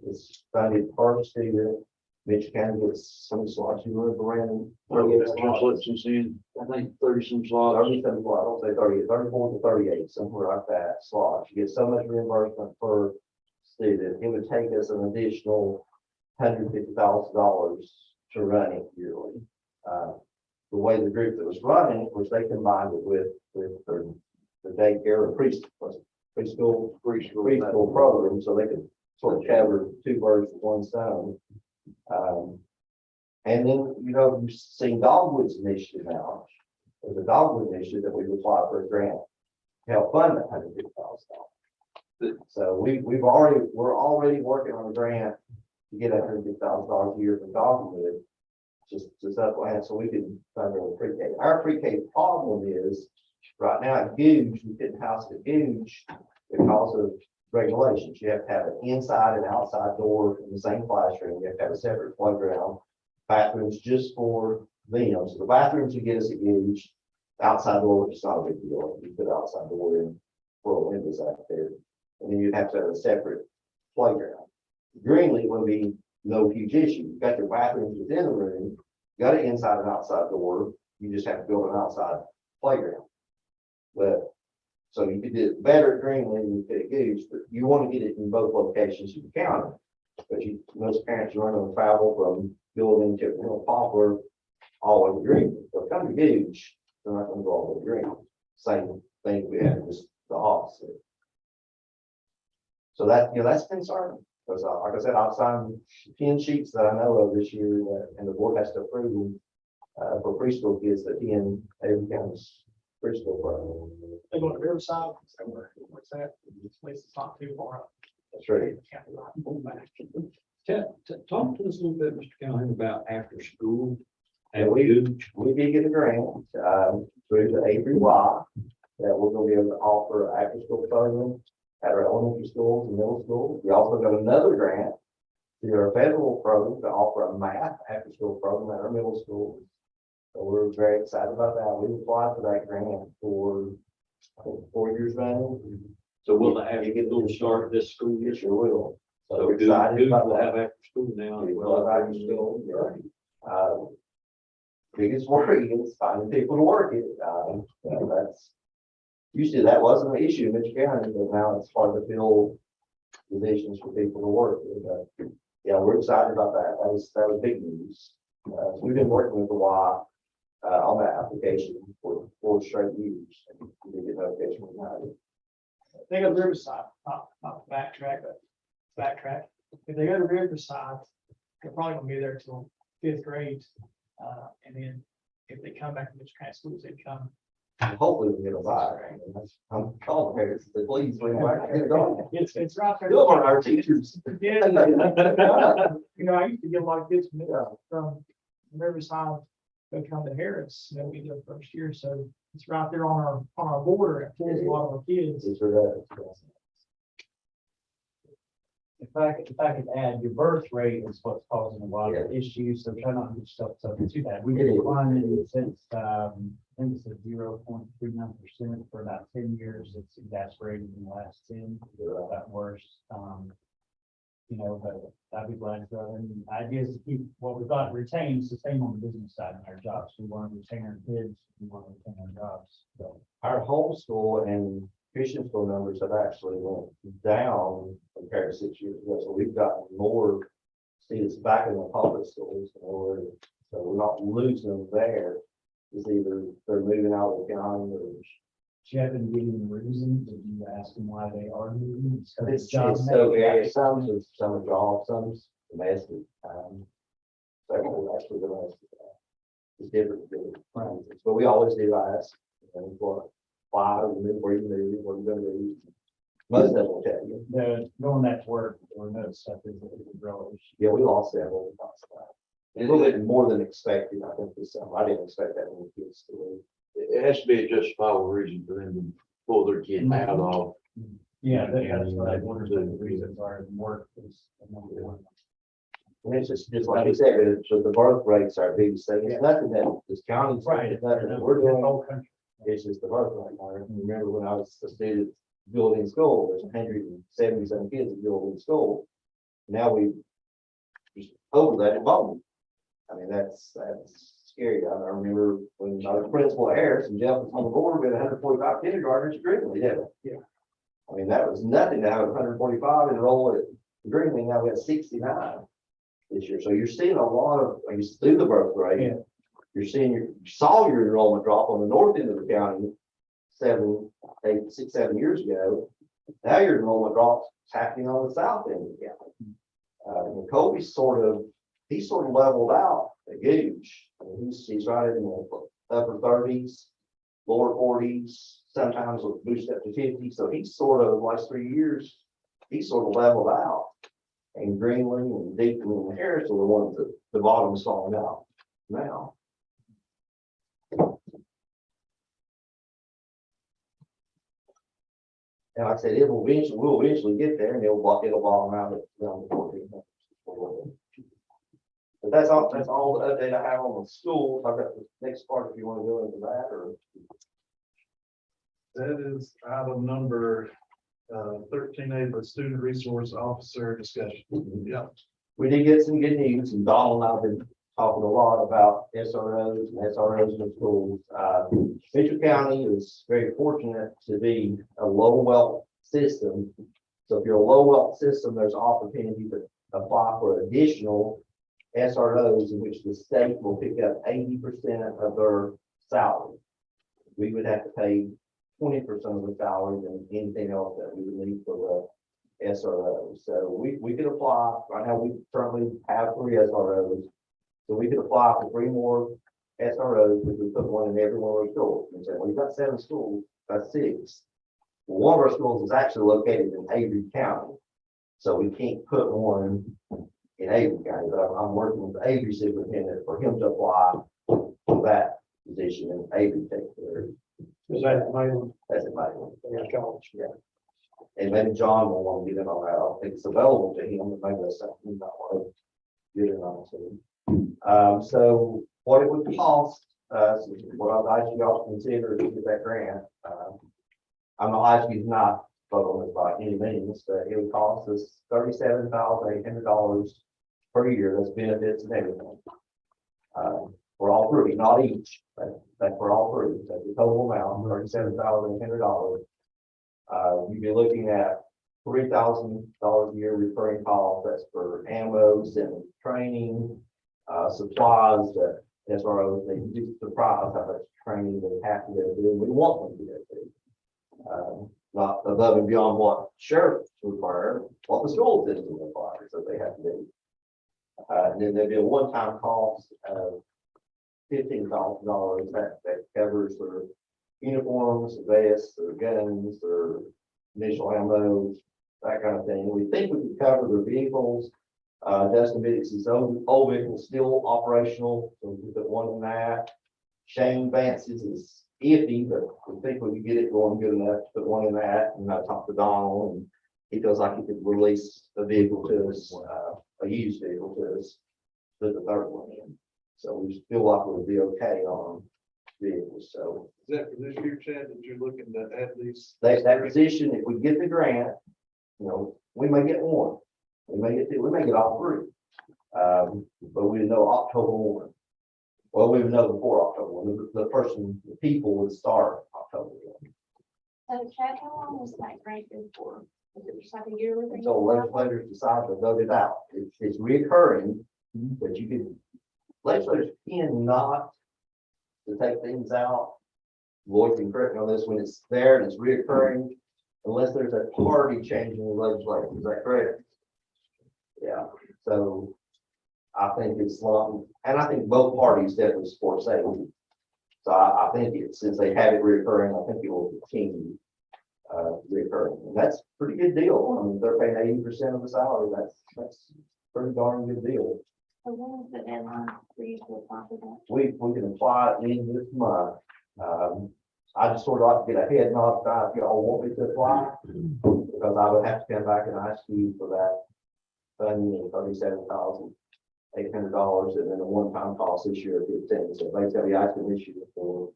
It's funded per student. Mitchell County gets some slots, you remember around. Translations in, I think 30 some slots. 30 some slots, I'll say 30, 34 to 38, somewhere like that, slots. You get so much reimbursement per student. It would take us an additional $150,000 to run it yearly. The way the group that was running it, which they combined it with the daycare or preschool program, so they could sort of cover two birds with one stone. And then, you've seen Dogwood's initiative now. There's a Dogwood initiative that we've applied for a grant to help fund that $150,000. So we're already working on a grant to get $150,000 a year from Dogwood, just supplement, so we can fund our pre-K. Our pre-K problem is, right now at Googe, we couldn't house it at Googe because of regulations. You have to have an inside and outside door in the same classroom. You have to have a separate playground, bathrooms just for them. So the bathrooms you get us at Googe, outside door, which is not a big deal. You put outside door in for windows out there. And then you'd have to have a separate playground. Greenlee would be no huge issue. You've got your bathrooms within the room, you got an inside and outside door. You just have to build an outside playground. But so you could do it better at Greenlee than you could at Goose, but you want to get it in both locations in the county. But most parents are going to travel from building to Poplar all over Greenlee. They'll come to Goose, they're not going to go all over Greenlee. Same thing we have, just the opposite. So that's concerning. Because like I said, I've signed 10 sheets that I know of this year, and the board has to approve them for preschool kids that in Avery County's preschool program. They go to Riverside, somewhere, what's that? This place is not too far up. That's right. Talk to us a little bit, Mr. Callahan, about after school. And And we did get a grant through the Avery Y that we're going to be able to offer after school program at our elementary schools and middle schools. We also got another grant through our federal program to offer a math after school program at our middle schools. So we're very excited about that. We applied for that grant for, I think, 4 years running. so will the after school start this school year? Yes, sure will. So So we're excited who about will that. have after school now? We will have after school, yeah. Biggest worry is finding people to work it. That's usually that wasn't an issue in Mitchell County, but now it's hard to fill positions for people to work. But yeah, we're excited about that. That was big news. So we've been working with the Y on that application for 4 straight years. We did get notification from that. They go to Riverside, not backtrack, but backtrack. If they go to Riverside, they're probably gonna be there till 5th grade. And then if they come back to Mitchell County schools, they come. Hopefully we get a buy. I'm calling parents, say, please bring it back. Get it going. It's right there. Good on our teachers. Yeah. I used to get a lot of kids from Riverside, they come to Harris, they'll be their first year, so it's right there on our border, it pulls a lot of our kids. It's for that. If I could add, your birth rate is what's causing a lot of issues, so try not to get yourself too bad. We've been declining since, I think it's a 0.39% for about 10 years. It's exasperated in the last 10, got worse. But I'd be glad to, and ideas to keep what we've got retained, is the same on the business side in our jobs. We want to retain our kids, we want to retain our jobs, so. Our homeschool and Christian school numbers have actually went down compared to 6 years ago. So we've gotten more students back in the public schools, so we're not losing them there. It's either they're moving out of the county or Do you happen to give them a reason? Did you ask them why they are moving? It's 'cause it's job just so maybe. various, some are jobs, some's domestic, several actually domestic. It's different, friends, but we always do ask, why, where you move, what you gonna do. Most of them will tell you, Going back to work or no stuff is a growers. yeah, we lost several. A little bit more than expected, I think, this summer. I didn't expect that many kids to leave. It has to be a justifiable reason for them to pull their kid out of. Yeah, that's what I wondered what the reasons are. Work is number one. And it's just like you said, so the birth rates are big thing. It's nothing that this county's, it's nothing that we're doing. Whole country. It's just the birth rate. I remember when I was a student building school, there's 177 kids at building school. Now we just over that at Bowman. I mean, that's scary. I remember when I was principal at Harris and Jeff was on the board, we had 145 kindergartners at Greenlee, didn't we? Yeah. I mean, that was nothing to have 145 enroll at Greenlee. Now we have 69 this year. So you're seeing a lot of, I guess, through the birth rate. Yeah. You're seeing you saw your enrollment drop on the north end of the county 6, 7 years ago. Now your enrollment drops happening on the south end of the county. And Kobe's sort of leveled out at Gooch. I mean, he's right in the upper 30s, lower 40s, sometimes will boost up to 50. So he's sort of, last 3 years, he's sort of leveled out. And Greenlee and Deacon and Harris are the ones that the bottom's falling out now. And like I said, we'll eventually get there and it'll bottom out at around 14. But that's all the update I have on the schools. I've got the next part if you want to go into that or. That is item number 13A, the student resource officer discussion. Yeah. We did get some good news, and Donald and I have been talking a lot about SROs and SROs in the schools. Mitchell County is very fortunate to be a low wealth system. So if you're a low wealth system, there's opportunity to apply for additional SROs in which the state will pick up 80% of their salary. We would have to pay 20% of the salary and anything else that we would need for the SRO. So we could apply, right now we currently have 3 SROs. So we could apply for 3 more SROs, we could put one in every one of our schools. And say, well, you've got 7 schools, that's 6. Well, one of our schools is actually located in Avery County. So we can't put one in Avery County, but I'm working with the Avery superintendent for him to apply for that position in Avery, Texas. Is that Mayland? That's it, Michael. College. Yeah. And maybe John will want to get in on that. I don't think it's available to him, but maybe that's something he might want to get in on too. So what it would cost, what I'd ask you all to consider to get that grant. I'm not asking you to not vote on this by any means, but it would cost us $37,800 per year. That's benefits and everything. For all 3, not each, but for all 3. That's the total amount, $37,800. You'd be looking at $3,000 a year recurring cost. That's for ammo, and training, supplies that SROs, they be surprised how much training they have to go do. We want them to go do. Not above and beyond what sheriffs require, what the school system requires that they have to do. And then there'd be a one-time cost of $15,000 that covers their uniforms, vests, their guns, their initial ammo, that kind of thing. We think we could cover their vehicles. Justin Biddick's old vehicle is still operational, so we put one in that. Shane Vance's is iffy, but we think we could get it going good enough to put one in that. And I talked to Donald, and he feels like he could release a vehicle to us, a used vehicle to us, put the 3rd one in. So we feel like we'll be okay on vehicles. So Is that for this year, Chad, that you're looking to add these? that position, if we get the grant, we may get 1. We may get 2, we may get all 3. But we know October 1. Well, we would know before October 1. The people would start October 1. So Chad, how long was that grant good for? Is it just like a yearly thing? So legislators decide to vote it out. It's reoccurring, but you can, legislators cannot to take things out. Lloyd can correct me on this, when it's there and it's reoccurring, unless there's a party changing the legislature, is that correct? Yeah, so I think it's long, and I think both parties definitely support safety. So I think it's, since they have it reoccurring, I think it will continue reoccurring, and that's a pretty good deal. I mean, they're paying 80% of the salary, that's pretty darn good deal. So when is the deadline for you to apply for that? We can apply it in this month. I just sort of like to get ahead and not if y'all want me to apply, because I would have to come back and ask you for that funding of $37,800, and then a one-time cost this year of 15. So basically, I can issue it for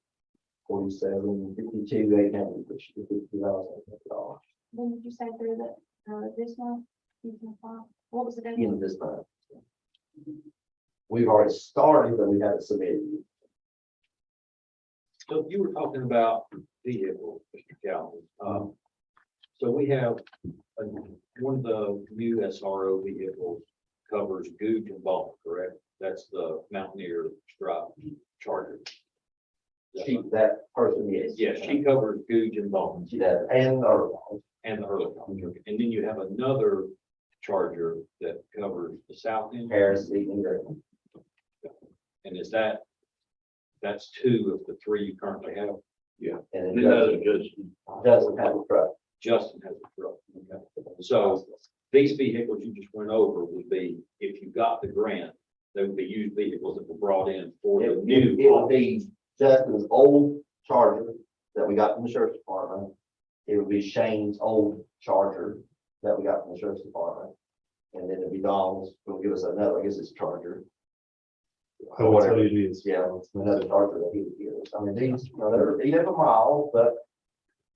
$47,52,800, which is $50,000 When did you say through the, this month? You can apply? What was the in deadline? this month. We've already started, but we haven't submitted. So you were talking about vehicles, Mr. Calvin. So we have, one of the new SRO vehicles covers Gooch and Ball, correct? That's the Mountaineer Stripe Charger. That person, yes. Yes, she covers Gooch and Ball She does, and and the early Charger. And then you have another Charger that covers the south end. Harris, Eaton, And is that's two of the three you currently have? and And it then just, doesn't have a truck. Justin has a truck. Okay. So these vehicles you just went over would be, if you got the grant, they would be used vehicles that were brought in for the new. It would be Justin's old Charger that we got from the sheriff's department. It would be Shane's old Charger that we got from the sheriff's department. And then it'd be Donald's, will give us another, I guess it's a Charger. Or whatever it is. Yeah, it's another Charger that he would give us. I mean, these, they're 8 miles, but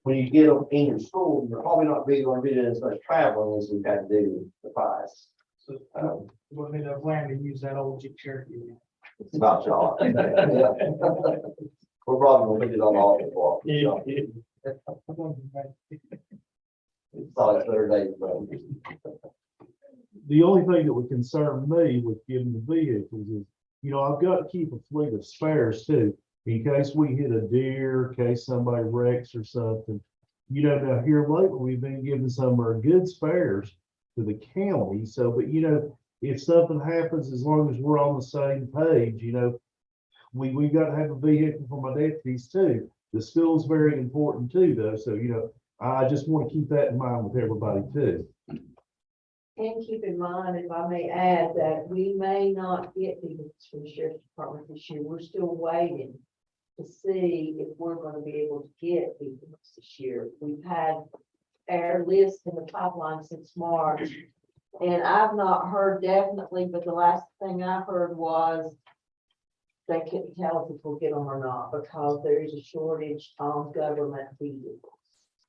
when you get them in your school, you're probably not going to be doing as much traveling as we've had to do in the past. So we'll need a plan to use that old Jeep Cherokee. It's about y'all. Yeah. We're probably gonna put it on all the block. It's always better days, but The only thing that would concern me with giving the vehicles is, I've got to keep a fleet of spares too, in case we hit a deer, in case somebody wrecks or something. Now here lately, we've been giving some of our good spares to the county. So, but if something happens, as long as we're on the same page, we've got to have a vehicle for my deputies too. The school's very important too, though. So, I just want to keep that in mind with everybody too. And keep in mind, if I may add, that we may not get vehicles from the sheriff's department this year. We're still waiting to see if we're going to be able to get vehicles this year. We've had our list in the pipeline since March, and I've not heard definitely, but the last thing I heard was they couldn't tell us if we'll get them or not, because there is a shortage of government vehicles.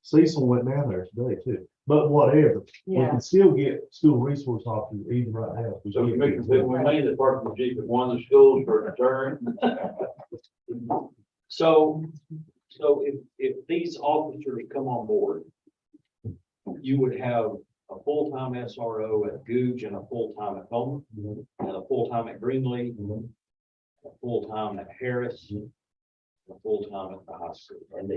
Cecil went down there today too, but whatever, we Yeah. can still get school resource officers even right now. so we make, we made the park of Jeep at one of the schools for a turn. So if these officers come on board, you would have a full-time SRO at Gooch and a full-time at Bowman, and a full-time at Greenlee, a full-time at Harris, a full-time at the high school, and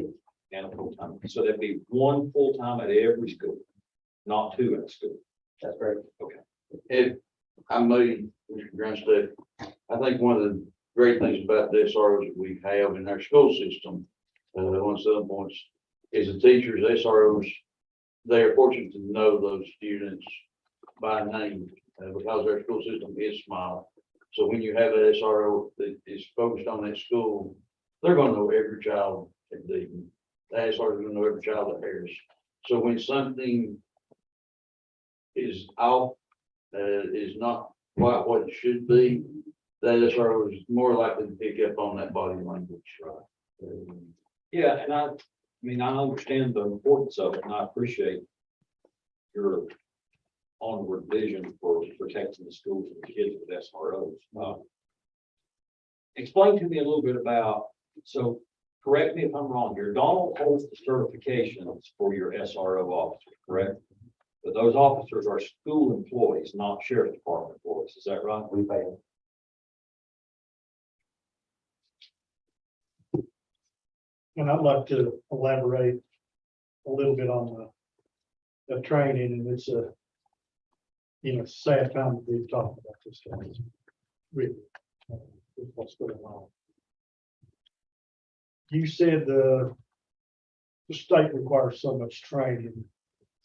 a full-time. So there'd be one full-time at every school, not two at school. that's great. If I may, Mr. Grunstead, I think one of the great things about the SROs that we have in our school system, one of the other points, is the teachers, SROs, they are fortunate to know those students by name, because our school system is small. So when you have an SRO that is focused on that school, they're going to know every child at Dayton. The SRO is going to know every child at Harris. So when something is off, is not quite what it should be, that SRO is more likely to pick up on that body language. Yeah, and I understand the importance of it, and I appreciate your onward vision for protecting the schools and the kids with SROs. Explain to me a little bit about, so correct me if I'm wrong here, Donald holds the certifications for your SRO officer, correct? But those officers are school employees, not sheriff's department employees. Is that right? We pay them. And I'd like to elaborate a little bit on the training, and it's a, sad time to be talking about this stuff. Really, with what's going on. You said the state requires so much training.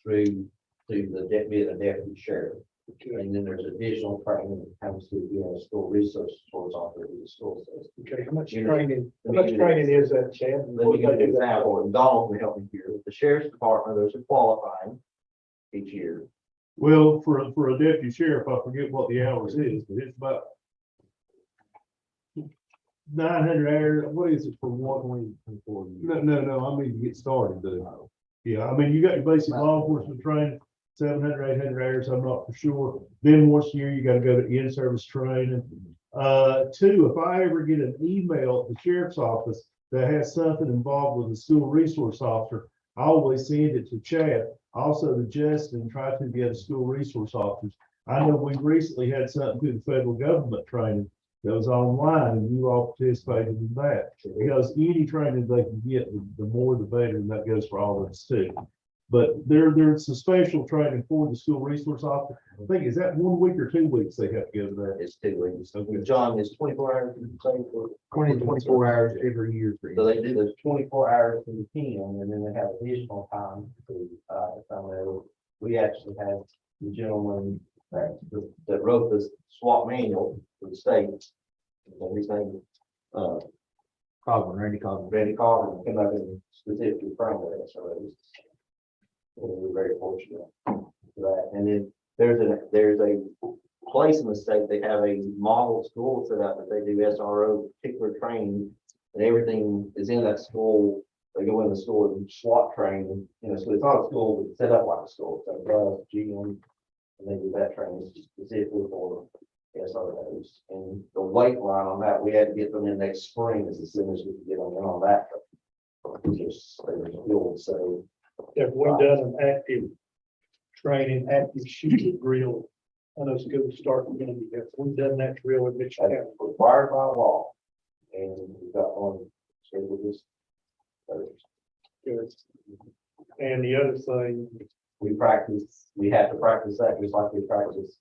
Through to the deputy sheriff. And then there's additional training that comes to, school resource towards officer of the school system. Okay, how much You- training, how let much me- training is that, Chad? Let me give you an example, and Donald can help me here. With the sheriff's department, there's a qualifying each year. Well, for a deputy sheriff, I forget what the hours is, but it's about 900 hours. What is it for one week? No, I mean, to get started, though. Yeah, I mean, you got your basic law enforcement training, 700, 800 hours, I'm not for sure. Then once a year, you gotta go to in-service training. Two, if I ever get an email at the sheriff's office that has something involved with a school resource officer, I always send it to Chad, also to Justin, try to get a school resource officers. I know we recently had something through the federal government training that was online, and you all participated in that. Because any training they can get, the more the better, and that goes for all of us too. But there's a special training for the school resource officer. I think, is that 1 week or 2 weeks they have to go to that? It's 2 weeks. So John, is 24 hours the same for? 24 hours every year. So they do the 24 hours to the 10, and then they have additional time to, we actually have the gentleman that wrote this SWAT manual for the state. And his name, Randy Cogburn. Randy Carter, came up and specifically framed that, so it was. We're very fortunate for that. And then there's a place in the state, they have a model school set up that they do SRO particular training, and everything is in that school. They go in the school and SWAT training, so it's not a school, but it's set up like a school. So GM, and they do that training specifically for SROs. And the wait line on that, we had to get them in next spring as soon as we could get them in on that. So Have we done an active training, active shooting drill? I know schools start again, have we done that drill in Mitchell that's County? required by law. And we've got one scheduled this Thursday. Good. And the other thing, We have to practice that just like we practice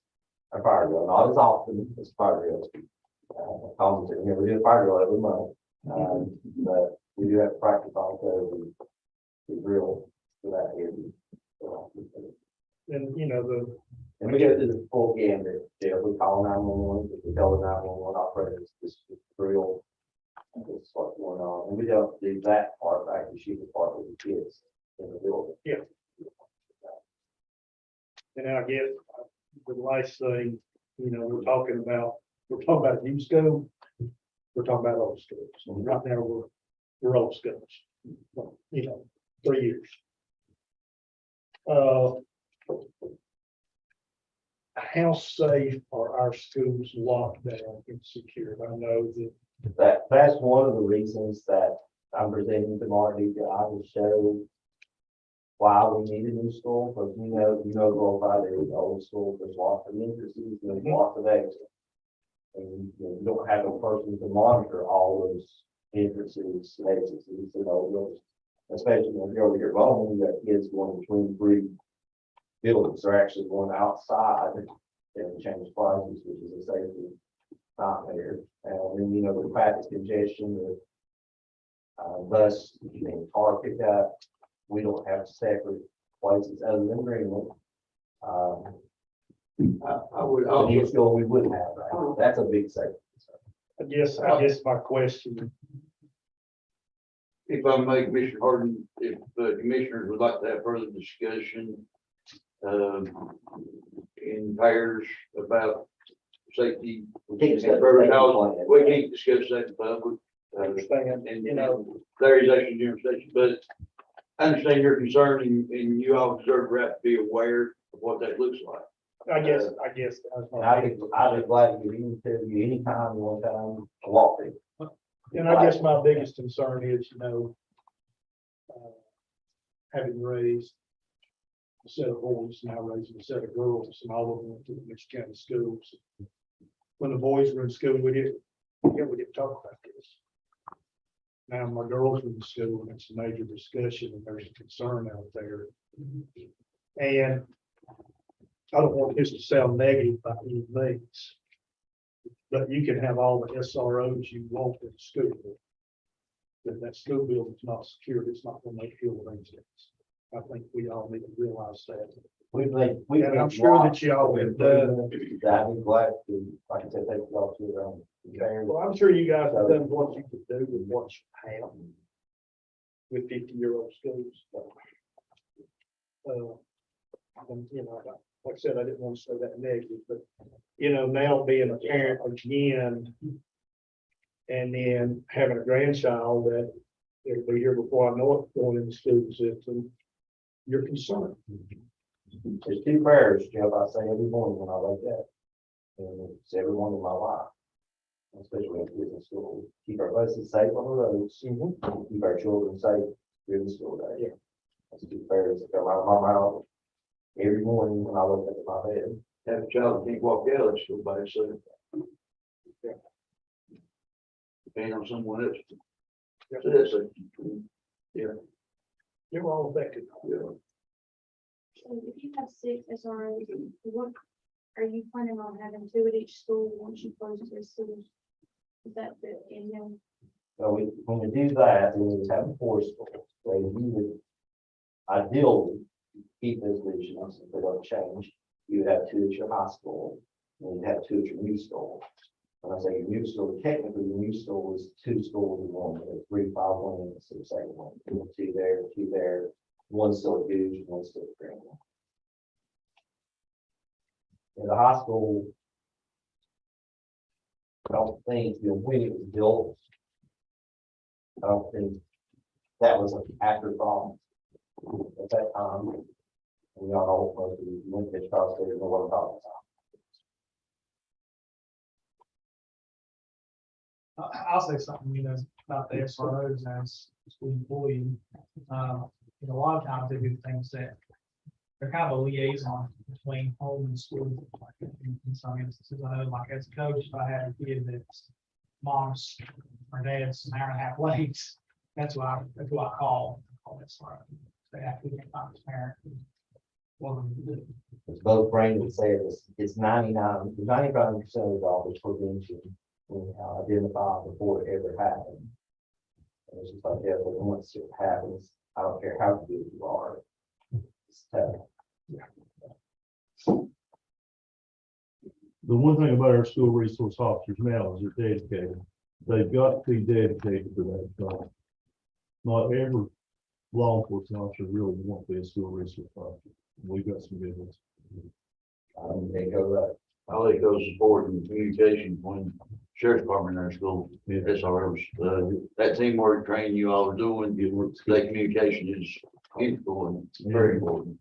a fire drill, not as often as fire drills. We do a fire drill every month, but we do have to practice also the drill for that area. and And we go through the full gambit, we call 911, we tell the 911 operators, this drill. This is what's going on, and we don't do that part, actually shoot the part with the kids in the building. and I guess the last thing, we're talking about new school. We're talking about old schools. So right now, we're old schools, 3 years. How safe are our schools locked down and secured? I know that That's one of the reasons that I'm presenting to Marty, that I will show why we need a new school, because go by the old school, there's lots of entrances, there's lots of exits. And you don't have a person to monitor all those entrances, exits, especially when you're over here at home, you got kids going between 3 buildings, they're actually going outside and change classes, which is a safety nightmare. And then, the traffic congestion, the bus, car pickup, we don't have separate places other than Greenwood. I would The new also, school we wouldn't have, right? That's a big safety. I guess my question, if I may, Commissioner Harden, if the commissioners would like to have further discussion in pairs about safety. We can't discuss and further safety knowledge, plan. we can't discuss that in public. understand, And, there is actually different station, but I understand your concern and you all deserve the right to be aware of what that looks like. I guess that's And my I'd be glad to give you anytime you want time to walk through. and I guess my biggest concern is, having raised a set of boys, now raising a set of girls, and all of them went to the Mitchell County schools. When the boys were in school, we didn't talk about this. Now my girls are in school, and it's a major discussion, and there's a concern out there. And I don't want this to sound negative by any means, but you can have all the SROs you want in the school. If that school building's not secured, it's not gonna make field arrangements. I think we all need to realize that. And I'm sure that y'all have done. I'd be glad to, like I said, take y'all to Well, I'm sure you guys have done what you could do with what you have with 50-year-old schools. And, you know, like I said, I didn't want to say that negative, but, you know, now being a parent again, and then having a grandchild that it'll be here before I know it, going in the school system, you're concerned. There's two prayers, Jeff, I say every morning when I wake up. And it's every one in my life. Especially in business school. Keep our buses safe on the roads. Keep our children safe during the school day. Yeah. That's two prayers that come out of my mouth every morning when I wake up in my bed. Have a child that can't walk out of school by itself. Depending on someone else. So that's it. You're all affected. So if you have 6 SROs, what are you planning on having 2 at each school once you close 3 schools? Is that the end? So when we do that, then we would have 4 schools. So you would ideally keep this vision, if they don't change. You would have 2 at your high school, and you'd have 2 at your new school. When I say your new school, technically your new school is 2 schools in one, but 3, 5, 1, and 6, 8, 1. 2 there, 2 there, 1 still at Goose, 1 still at Greenville. In the high school, I don't think, when it was built, I don't think that was an afterthought at that time. We all know most of the Olympics across there, know what I'm talking about. I'll say something, about the SROs as a school employee. A lot of times they do things that they're kind of a liaison between home and school. Like in some instances, I know, like as a coach, if I had a kid that's mom's or dad's an hour and a half late, that's what I call SRO. They have to get find his parent. As both Brandon said, it's 95% of the dollars prevention, identify before it ever happened. And it's just like, yeah, but once it happens, I don't care how good you are. It's tough. The one thing about our school resource officers now is they're dedicated. They've got to be dedicated to that job. Not every law enforcement officer really wants to be a school resource officer. We've got some good ones. They go right. I like those support and communication when sheriff's department in our school, SROs, that teamwork training you all are doing, that communication is integral and very important.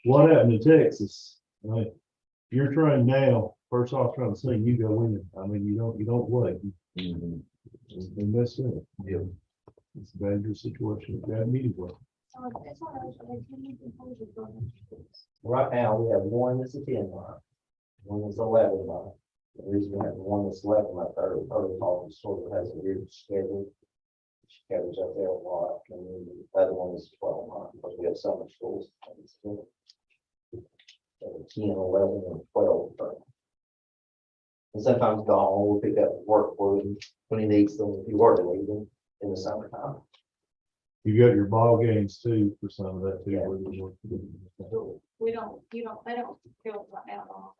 What happened in Texas? Right? You're trained now, first off trying to sing, you go in it. I mean, you don't wait. And that's it. Yeah. It's a dangerous situation. You got immediately. Right now, we have one that's a 10 line, one that's 11 line. The reason we have one that's 11 line, third protocol is sort of has a weird schedule. Which covers up there a lot, and then the other one is 12 line, because we have summer schools. So 10, 11, and 12. And sometimes Dawn will pick up work for him when he needs them, if he were to need them in the summertime. You got your ball games too for some of that too. Yeah. where they work. They don't feel right now.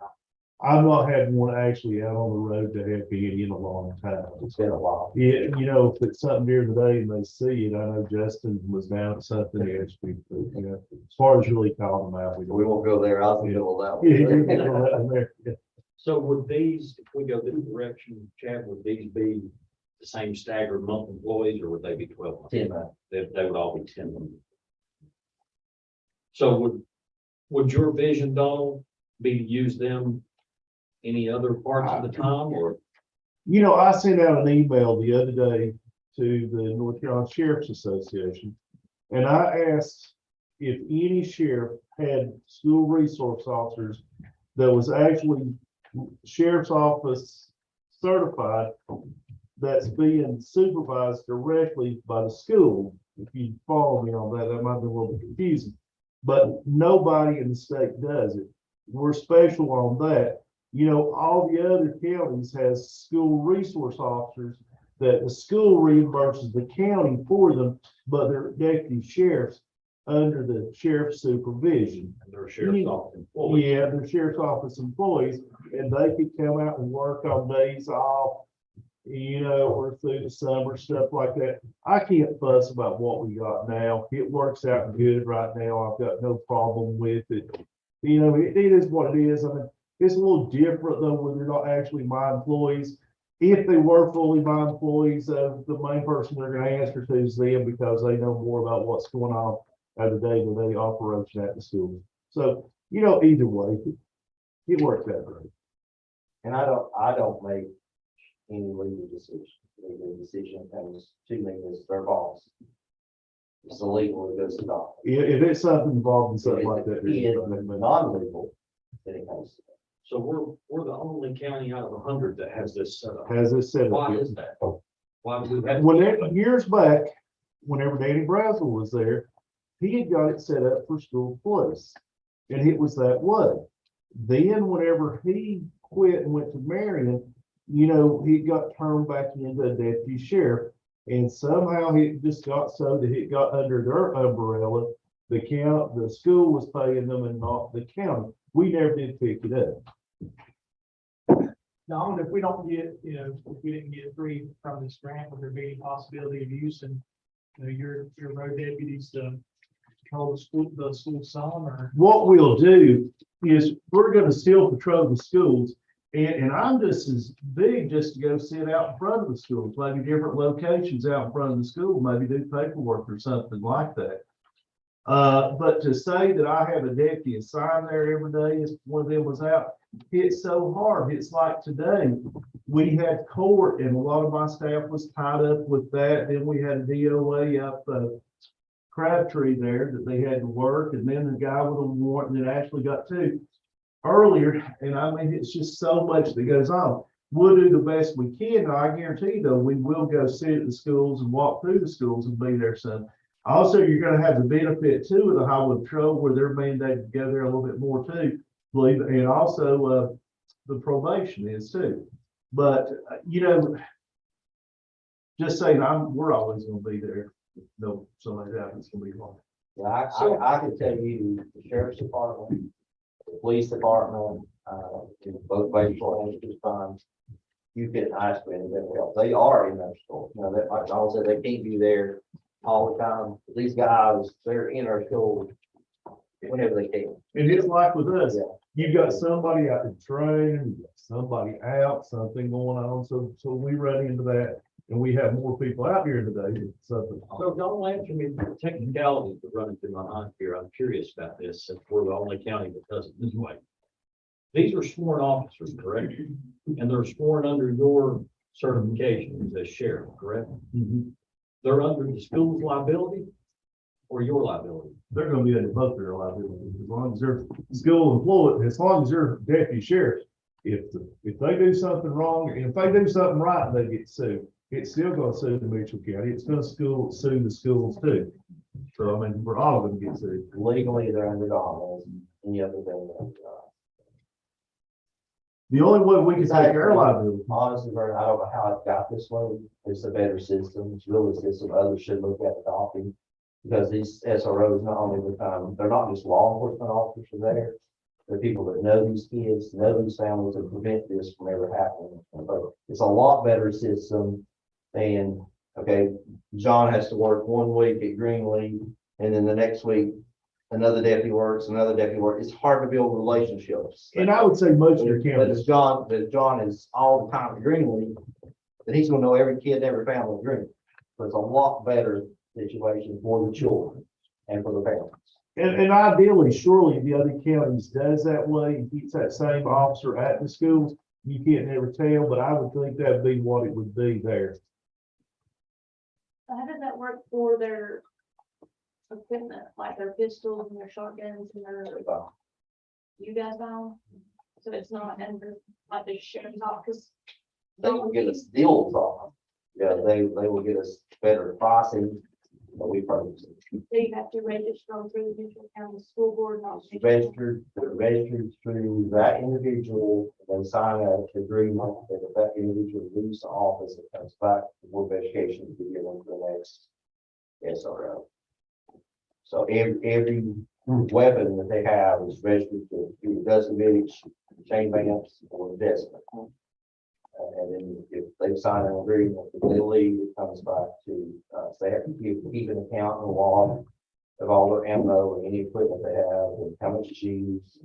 I've not had one actually out on the road to have been in a long time. It's been a while. Yeah, if it's something during the day and they see it, I know Justin was down at something, he asked me, as far as really calling them out. We won't go there. I'll go that Yeah, you're one. gonna let them there. Yeah. So would these, if we go this direction, Chad, would these be the same staggered month employees, or would they be 12 months? 10 months. They would all be 10 months. So would your vision, Donald, be to use them any other parts of the time, or? I sent out an email the other day to the North Carolina Sheriff's Association, and I asked if any sheriff had school resource officers that was actually sheriff's office certified, that's being supervised directly by the school. If you follow me on that, that might be a little bit confusing. But nobody in the state does it. We're special on that. You know, all the other counties has school resource officers that the school reimburses the county for them, but they're deputy sheriffs under the sheriff's supervision. And their sheriff's office employees. Yeah, they're sheriff's office employees, and they could come out and work on days off, you know, or through the summer, stuff like that. I can't fuss about what we got now. It works out good right now. I've got no problem with it. You know, it is what it is. I mean, it's a little different though, when they're not actually my employees. If they were fully my employees, the main person they're gonna answer to is them, because they know more about what's going on at the day-to-day operation at the school. So, you know, either way, it works out great. And I don't make any legal decision. Legal decision comes to me as their boss. It's illegal, it goes to God. If it's something involved in If something like that. it's non-legal, then it comes to So we're the only county out of 100 that has this set up. Has this set up. Why is that? Why do we have? Years back, whenever Danny Brazel was there, he had got it set up for school police. And it was that way. Then whenever he quit and went to Marion, you know, he got turned back into a deputy sheriff. And somehow it just got so that it got under their umbrella. The school was paying them and not the county. We never did pick it up. Don, if we don't get, you know, if we didn't get free from this grant, would there be any possibility of using, you know, your road deputies to control the school zone, or? What we'll do is we're gonna still patrol the schools. And I'm just as big just to go sit out in front of the schools, maybe different locations out in front of the school, maybe do paperwork or something like that. But to say that I have a deputy assigned there every day as one of them was out, it's so hard. It's like today, we had court and a lot of my staff was tied up with that. Then we had a DOA up Crabtree there that they had to work, and then the guy with a warrant that actually got two earlier. And I mean, it's just so much that goes on. We'll do the best we can. Now, I guarantee you though, we will go sit at the schools and walk through the schools and be there some. Also, you're gonna have the benefit too of the highway patrol where they're mandated to go there a little bit more too, believe it. And also, the probation is too. But, you know, just saying, we're always gonna be there. No, somebody's out, it's gonna be hard. Yeah, I can tell you, the sheriff's department, the police department, both patrol and times, you can ask for anybody else. They are in their school. You know, that, like Don said, they can't be there all the time. These guys, they're in our school whenever they can. And it's like with us, Yeah. you got somebody out in training, you got somebody out, something going on, so we run into that. And we have more people out here today than something. So don't answer me the technicalities that running through my mind here. I'm curious about this, since we're the only county that does it this way. These are sworn officers, correct? And they're sworn under your certification as sheriff, correct? Mhm. They're under the school's liability or your liability? They're gonna be under both their liabilities, as long as they're school employed, as long as they're deputy sheriff. If they do something wrong, and if they do something right, they get sued. It's still gonna sue the Mitchell County. It's gonna sue the schools too. So I mean, we're all gonna get sued. Legally, they're under Donald's, and the other thing, The only way we can take our liability. honestly, Vern, I don't know how it got this way. It's a better system. It's really a system others should look at adopting. Because these SROs, not only become, they're not just law enforcement officers there. They're people that know these kids, know these families, and prevent this from ever happening. But it's a lot better system than, okay, John has to work 1 week at Greenleaf, and then the next week, another deputy works, another deputy works. It's hard to build relationships. And I would say most of your But counties, if John is all the time at Greenleaf, then he's gonna know every kid, every family at Greenleaf. So it's a lot better situation for the children and for the parents. and ideally, surely the other counties does that way and keeps that same officer at the schools. You can't never tell, but I would think that'd be what it would be there. So how does that work for their equipment, like their pistols and their shotguns and their, you guys buy them? So it's not under, like the sheriff's office. They will get us deals on them. Yeah, they will get us better pricing, but we purchase it. So you have to register them through the Mitchell County School Board, not. They're registered through that individual, and they sign an agreement that if that individual leaves the office, it comes back to Board of Education to give them the next SRO. So every weapon that they have is registered to either Dusty Village, chain bands, or Desmond. And then if they sign an agreement, if they leave, it comes back to, so they have to keep an account and log of all their ammo and any equipment they have, and how much it's used,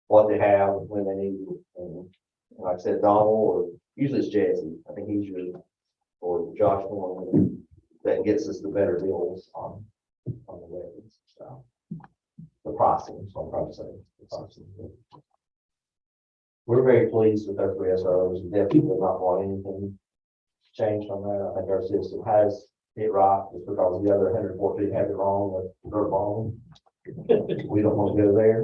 what they have, and when they need it. And like I said, Donald, or usually it's Jesse, I think he's your, or Josh Norman, that gets us the better deals on the weapons, so. The pricing, so I'm trying to say. The pricing. We're very pleased with our three SROs, and definitely would not want anything changed on that. I think our system has hit right, just because the other 114 had it wrong with their bone. We don't want to go there.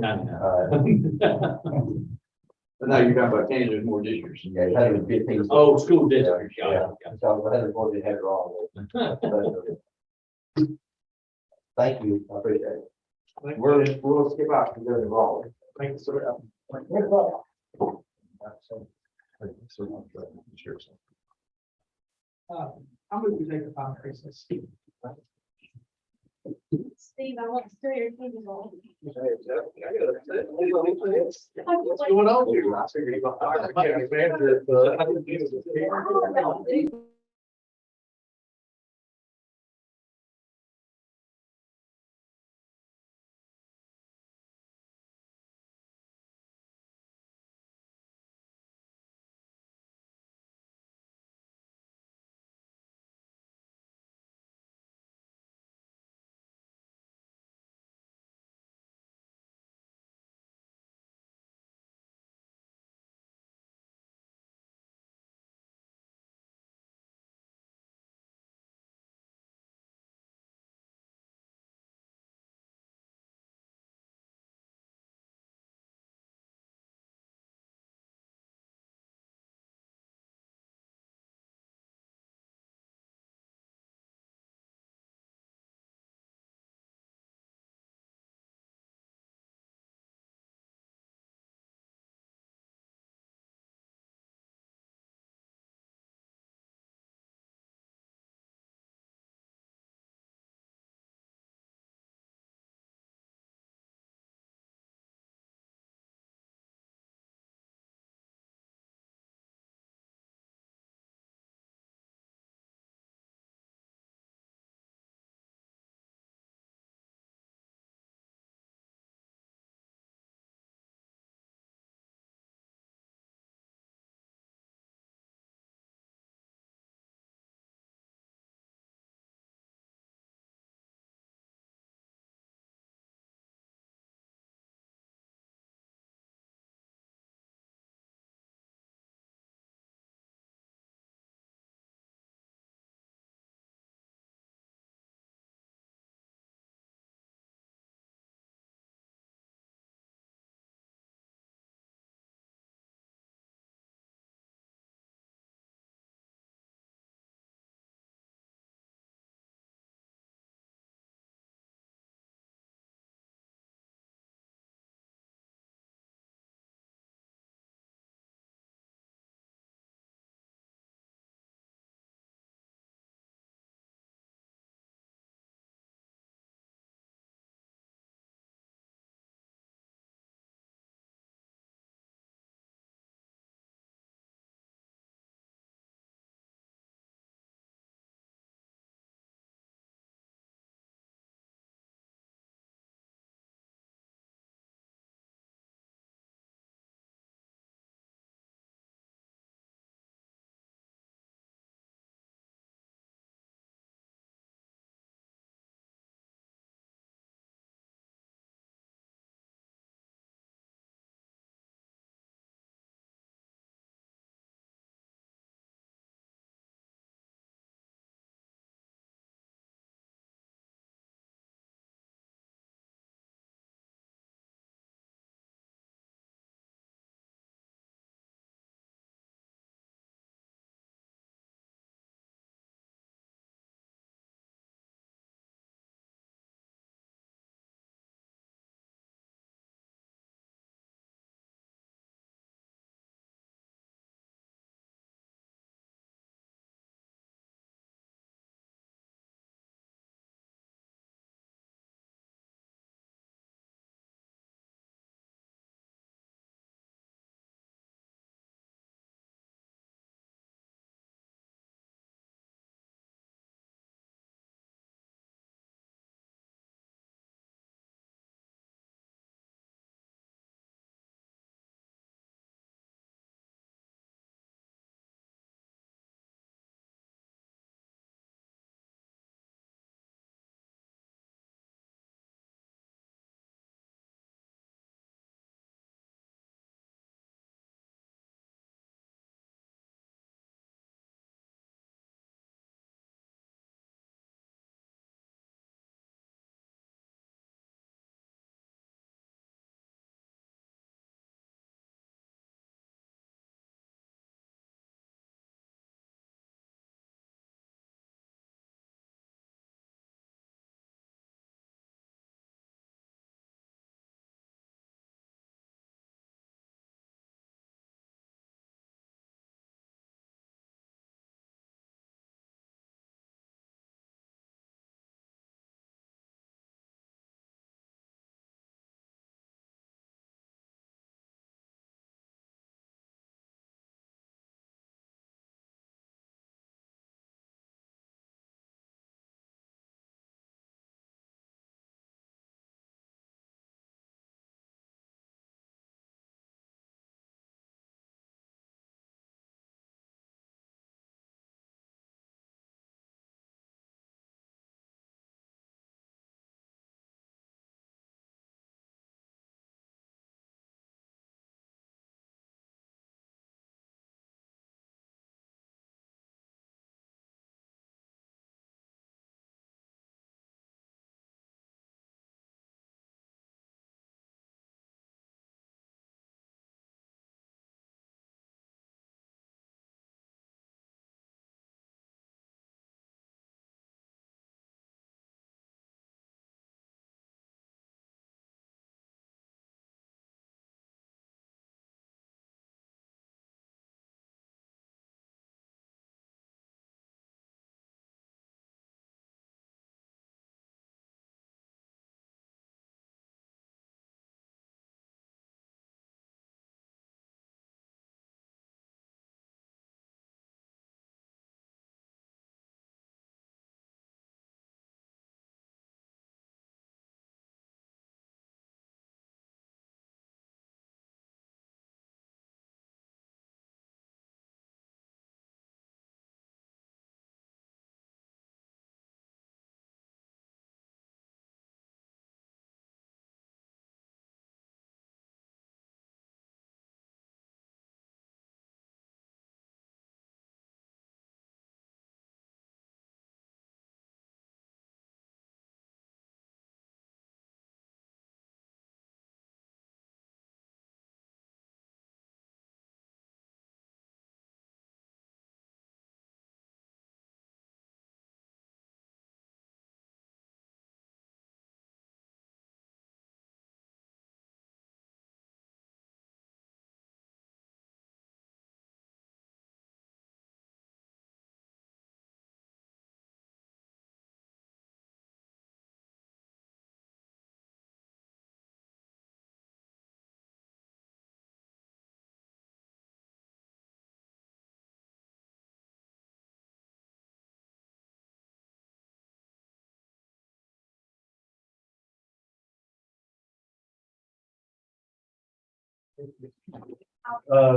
But now you're talking about Kansas more districts. Yeah, 115. Oh, school districts, Yeah, yeah. because 114 had it wrong. Thank you, I appreciate it. We'll skip out to go to wrong. Thanks, sir. I'm gonna take the final recess. Steve, I want to steal your TV on. What's going on here? I figured you got. I didn't get it.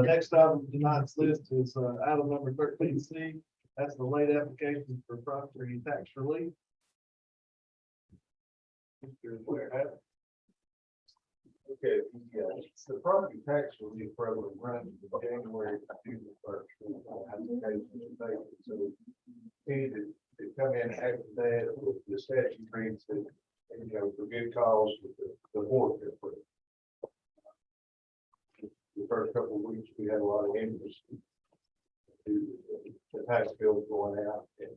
Next item on tonight's list is, item number 13C. That's the late application for property tax relief. Mr. Ware, Okay, it's the property tax relief program runs from January to the first. Applications are made, so they come in after that, with the statute reads that, for good cause, with the board. The first couple of weeks, we had a lot of interest. The tax bill going out, and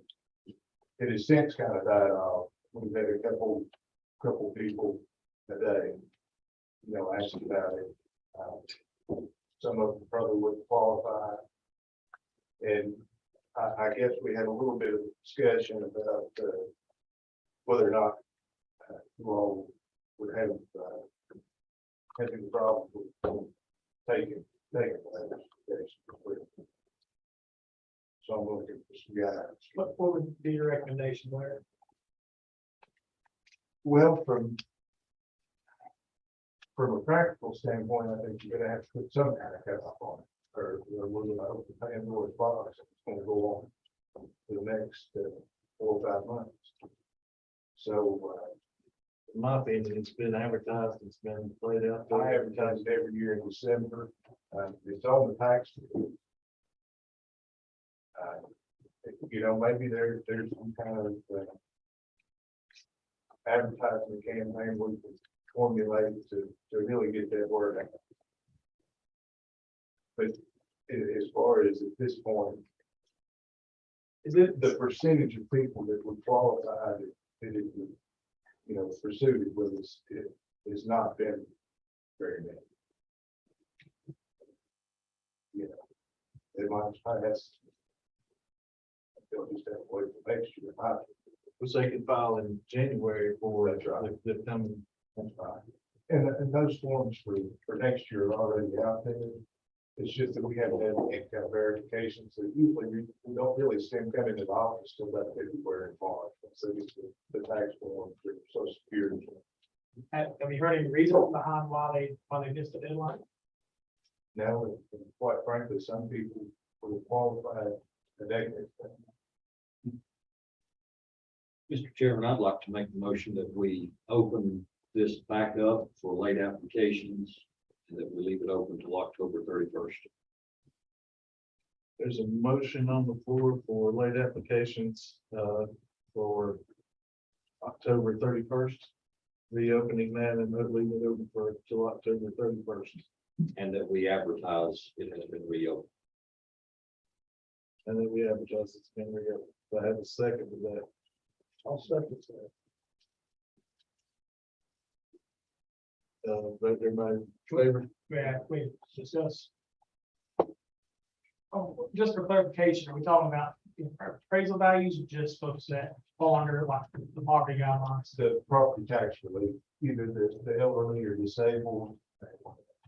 it has since kind of died off. We've had a couple people a day, ask about it. Some of them probably wouldn't qualify. And I guess we had a little bit of discussion about whether or not you all would have having problems with taking that. So I'm looking for some guidance. What would be your recommendation there? Well, from a practical standpoint, I think you're gonna have to put some kind of cutoff on it, or we're gonna open Pandora's box. It's gonna go on for the next 4 or 5 months. So in my opinion, it's been advertised, it's been played out. I advertise it every year in December. It's on the tax. Maybe there's some kind of advertising campaign we can formulate to really get that word out. But as far as at this point, Is it, the percentage of people that would qualify that it would, pursued it with us, it has not been very many. It might pass. They'll just have to wait for next year. Which they can file in January for. That's right. The coming. That's fine. And those forms for next year are already out there. It's just that we haven't had any income verification, so usually we don't really see them come into the office till about February and March. So it's the tax form for Social Security. have you heard any reason behind why they missed the deadline? Now, and quite frankly, some people will qualify a decade. Mr. Chairman, I'd like to make the motion that we open this back up for late applications and that we leave it open till October 31st. There's a motion on the floor for late applications, for October 31st. Reopening that and leaving it open for till October 31st. And that we advertise it has been reopened. And then we advertise it's been reopened. So I have a second to that. I'll second that. Vote everybody in favor. Yeah, we discuss. Oh, just for clarification, are we talking about appraisal values or just folks that fall under like the poverty guidelines? The property tax relief, either the elderly or disabled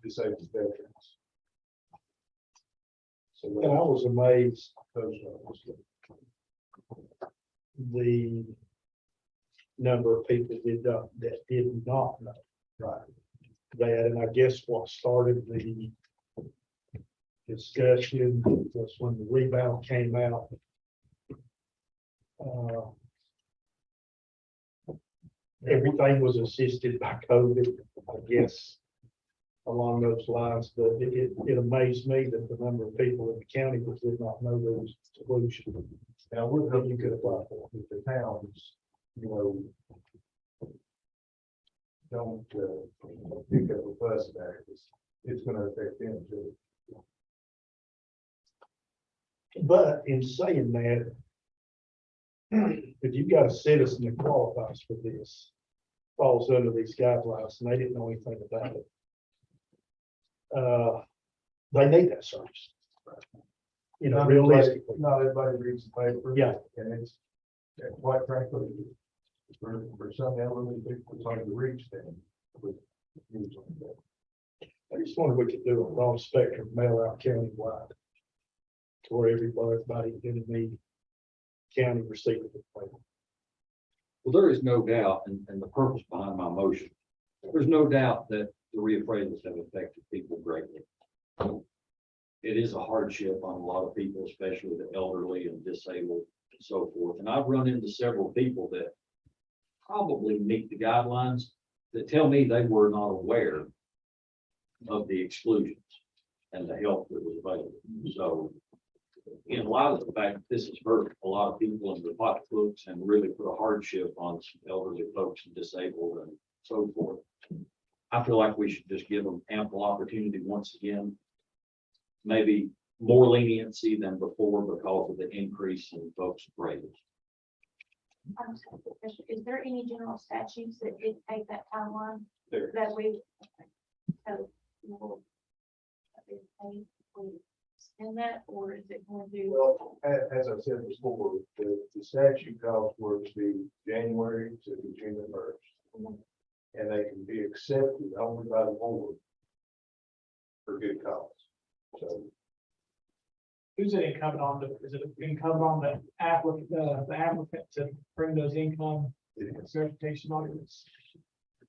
veterans. So And I was amazed, the number of people that did not know. Right. That, and I guess what started the discussion was when the rebound came out. Everything was assisted by COVID, I guess, along those lines, but it amazed me that the number of people in the county that did not know there was a solution. And I would hope you could apply for it, if the towns, don't pick up a fuss about it, it's gonna affect them too. But in saying that, if you've got a citizen that qualifies for this, falls under these guidelines, and they didn't know anything about it, they need that service. Realistically. Not everybody reads the paper. Yeah. And it's, and quite frankly, for some elderly people, it's hard to reach them with news like that. I just wonder if we could do a broad spectrum mail out countywide. To where everybody in the county receives it. Well, there is no doubt, and the purpose behind my motion, there's no doubt that the reappraisals have affected people greatly. It is a hardship on a lot of people, especially the elderly and disabled and so forth. And I've run into several people that probably meet the guidelines that tell me they were not aware of the exclusions and the help that was available. So in light of the fact that this has hurt a lot of people in their pocketbooks and really put a hardship on some elderly folks and disabled and so forth, I feel like we should just give them ample opportunity once again. Maybe more leniency than before because of the increase in folks' raises. I'm just gonna put a question. Is there any general statutes that dictate that timeline There. that we? So, we'll extend that, or is it going to? Well, as I said before, the statute calls for it to be January to June the 1st. And they can be accepted only by the board for good cause. So Who's it incumbent on? Is it incumbent on the applicant to bring those income certification documents?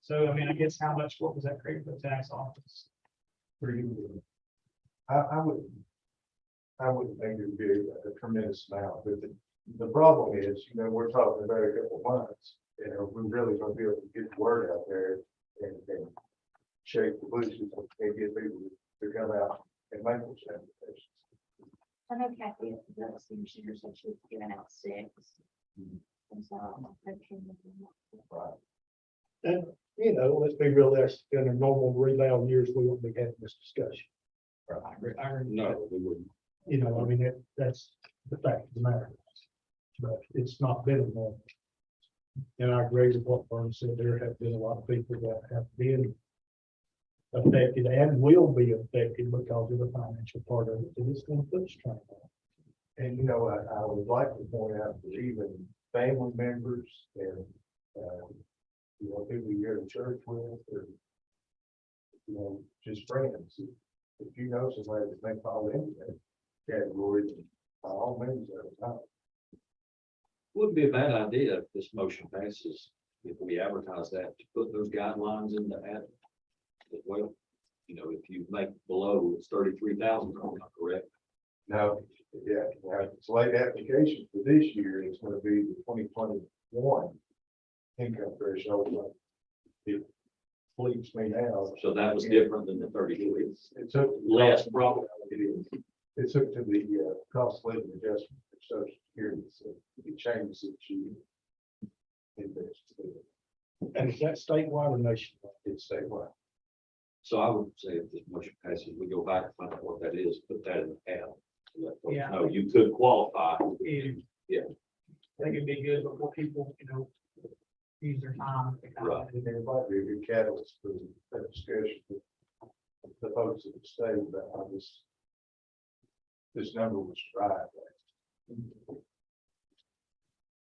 So, I mean, I guess how much, what was that create for the tax office? I wouldn't think it'd be a tremendous amount, but the problem is, we're talking about a couple months. We're really gonna be able to get the word out there and shake the bushes and get people to come out and make those applications. I know Kathy, the senior center said she was giving out 6. And so, Right. And, let's be realistic, in a normal rebound years, we won't be having this discussion. I agree. No, we wouldn't. I mean, that's the fact of the matter. But it's not been a normal. And I agree with what Vern said, there have been a lot of people that have been affected and will be affected because of the financial part of it, and it's going to put a strain on. And I would like to point out that even family members and, people you go to church with, or, just friends. If you know somebody that may fall into that category, by all means, Wouldn't be a bad idea if this motion passes, if we advertise that, to put those guidelines in the ad as well. If you make below, it's 33,000, correct? No, yeah, it's late application for this year, it's gonna be the 2021 income threshold. It fleets me now. So that was different than the 33. It took Less probably. It took to the cost of living adjustment for Social Security, so it changes that you invest. And is that statewide or nationwide? It's statewide. So I would say if this motion passes, we go back and find out what that is, put that in the ad. So let folks Yeah. know you could qualify. Yeah. I think it'd be good before people, use their time. Right. And there might be a good catalyst for that discussion with the folks at the state about how this number was derived.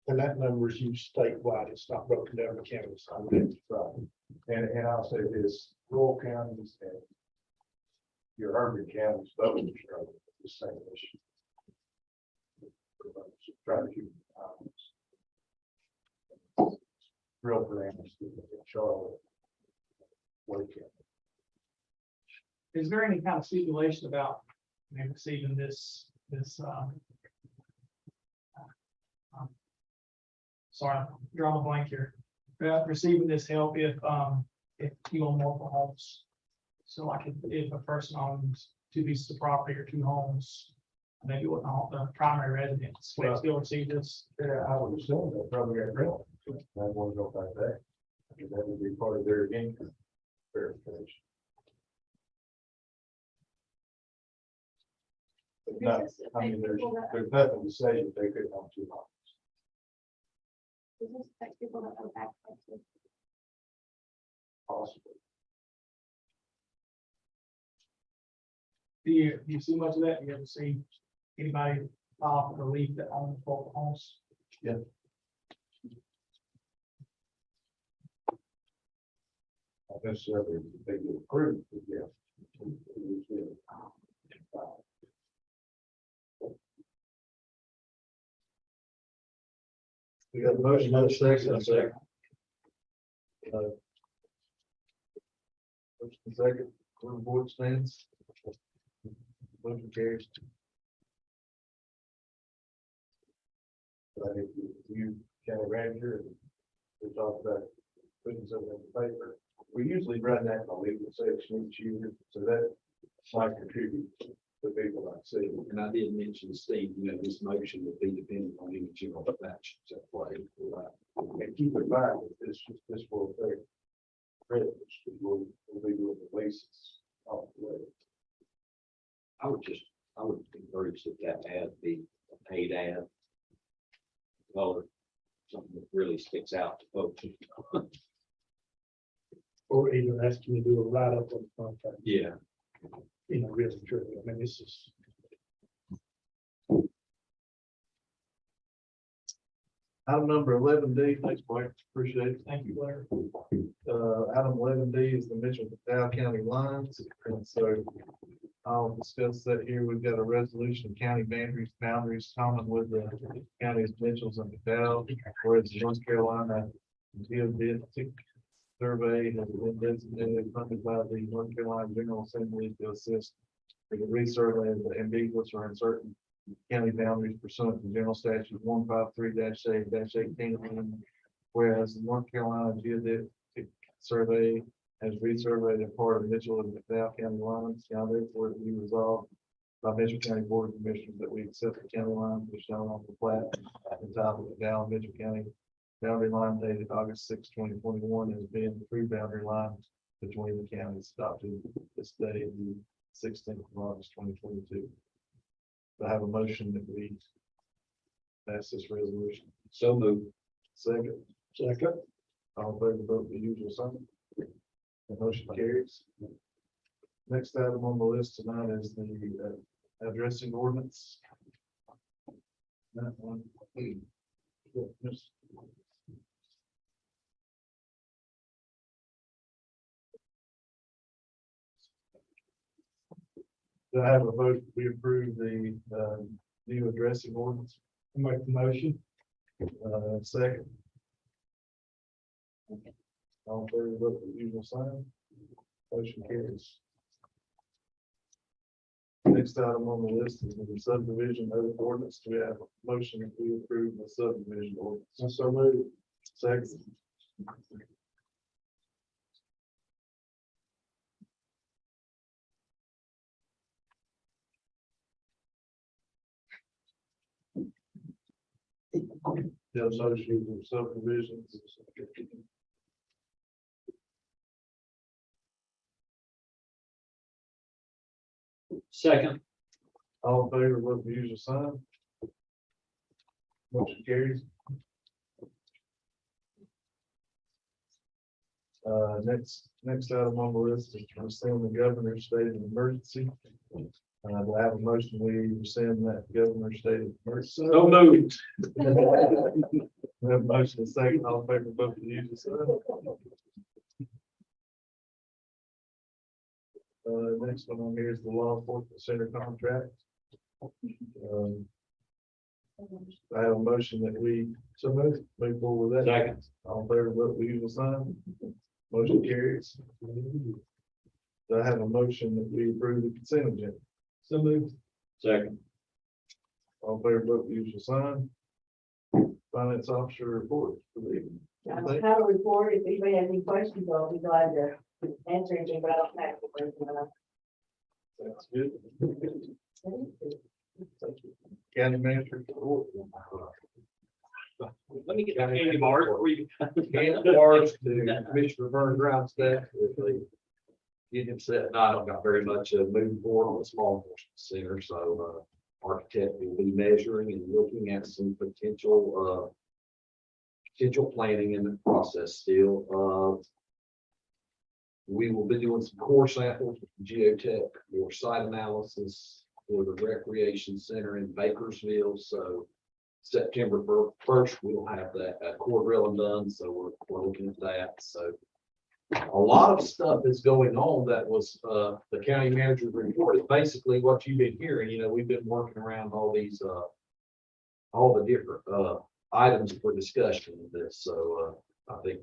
And that number is used statewide, it's not broken down to counties. Right. And I'll say this, rural counties and your urban counties, both are struggling with the same issue. Try to keep it honest. Real parameters in Charlotte. Wake County. Is there any kind of stipulation about receiving this, sorry, I'm drawing a blank here, receiving this help if you own multiple homes? So like if a person owns 2 pieces of property or 2 homes, maybe what the primary residence, they still receive this? Yeah, I would assume they probably got real. I want to know about that. Because that would be part of their income verification. But not, I mean, there's nothing to say that they couldn't own 2 homes. Does this affect people that owe back taxes? Possibly. Do you see much of that? Do you ever see anybody file for relief that owns multiple homes? Yeah. Not necessarily that they get approved, but yeah. We got a motion, another second. Motion second, on the board stands. Motion carries. Like, you county manager, we talked about putting something in the paper. We usually run that in the legal section each year, so that might contribute to people like see. And I did mention, Steve, this motion would be dependent on any general actions at play. And keep in mind, that this will affect credits, we'll be doing the leases off the way. I would encourage that ad be a paid ad. Or something that really sticks out to folks. Or even asking you to do a write-up on the contract, Yeah. really true. I mean, this is. Item number 11D, thanks, Mike, appreciate it. Thank you, Blair. Item 11D is the Mitchell McDowell County lines, and so I'll discuss that here. We've got a resolution, county boundaries common with the counties Mitchell's and McDowell, whereas North Carolina geodetic survey has been designated funded by the North Carolina General Assembly to assist with the resurvey of the ambiguous or uncertain county boundaries pursuant to General Statute 153-8-18. Whereas the North Carolina Geodetic Survey has resurveyed a part of Mitchell and McDowell County lines, now therefore it be resolved by Mitchell County Board of Commissioners that we accept the county lines as shown on the plat entitled McDowell and Mitchell County boundary line dated August 6, 2021, as being the true boundary line between the counties adopted this day, the 16th of August, 2022. I have a motion that we pass this resolution. So moved. Second. Second. All in favor, vote the usual sign. The motion carries. Next item on the list tonight is the addressing ordinance. That one. Yes. Do I have a vote? We approve the new addressing ordinance. Make the motion. Second. All in favor, vote the usual sign. Motion carries. Next item on the list is the subdivision of ordinance. Do we have a motion if we approve the subdivision ordinance? So moved. Second. The associated with subdivisions. Second. All in favor, vote the usual sign. Motion carries. Next item on the list is to rescind the governor's state of emergency. Do I have a motion, we rescind that governor's state of emergency? So moved. We have a motion, a second, all in favor, vote the usual sign. Next one on here is the law enforcement center contract. I have a motion that we move forward with that. Second. All in favor, vote the usual sign. Motion carries. Do I have a motion that we approve the consent agenda? So moved. Second. All in favor, vote the usual sign. Finance officer report for the evening. I don't have a report. If anybody has any questions, I'll be glad to answer anything, but I don't have to. That's good. Thank you. County manager report. Let me get that candy bar for you. And bars to Commissioner Vern Brown staff, if they get him set. No, I don't got very much moving forward on the small enforcement center, so architect will be measuring and looking at some potential planning in the process still. We will be doing some core samples with geotech for site analysis for the recreation center in Bakersville, so September 1st, we'll have that core drilling done, so we're looking at that, so. A lot of stuff is going on that was, the county manager's report is basically what you've been hearing, we've been working around all these, all the different, items for discussion of this, so, I think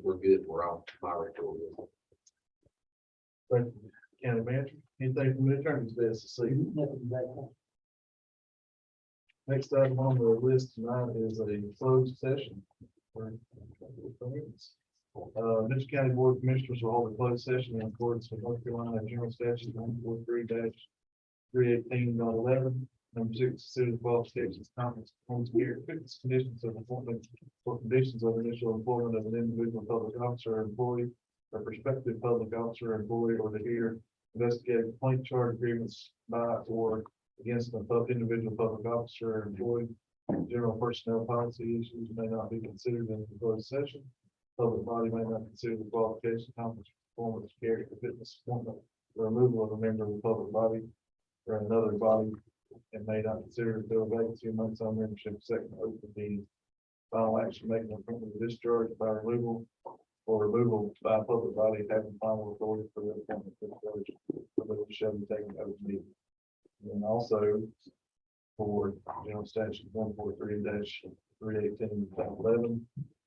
we're good, we're on my report. Thank you, County Manager. Anything from the attorney's desk this evening? Next item on the list tonight is a closed session. Mitchell County Board of Commissioners will hold a closed session in accordance with North Carolina General Statute 143-318.11. Number 6, consider the qualifications, competence, performance, merit, fitness, conditions of appointment, or conditions of initial employment of an individual public officer or employee, or prospective public officer or employee, or to hear investigate complaint charge agreements by or against a individual public officer or employee. General personnel policy issues may not be considered in the closed session. Public body may not consider the qualification, competence, performance, character, fitness, appointment, or removal of a member of the public body or another body, and may not consider the bill vacancy amongst some membership second open meeting. Final action making appointment of discharge by removal or removal by a public body having final authority for the appointment of discharge. Removal shall be taken at open meeting. And also for General Statute 143-318.11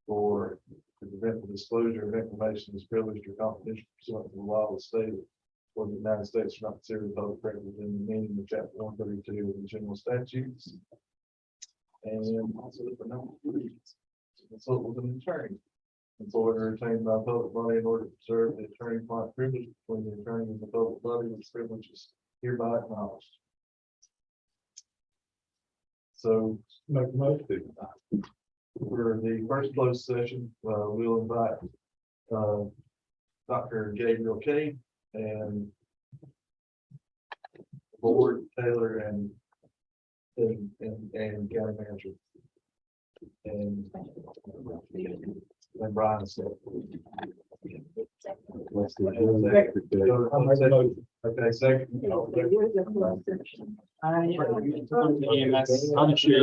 for to prevent the disclosure of information as privileged or confidential pursuant to the law of the state or the United States are not considered public record within the meaning of chapter 132 of the general statutes. And also for number 3, consult with an attorney. Employed or retained by a public body in order to preserve the attorney-client privilege between the attorney and the public body, which privilege is hereby acknowledged. So Make the motion. for the first closed session, we'll invite Dr. Gabriel Kane and Board Taylor and County Manager. And Brian said. Okay, second. I'm sure.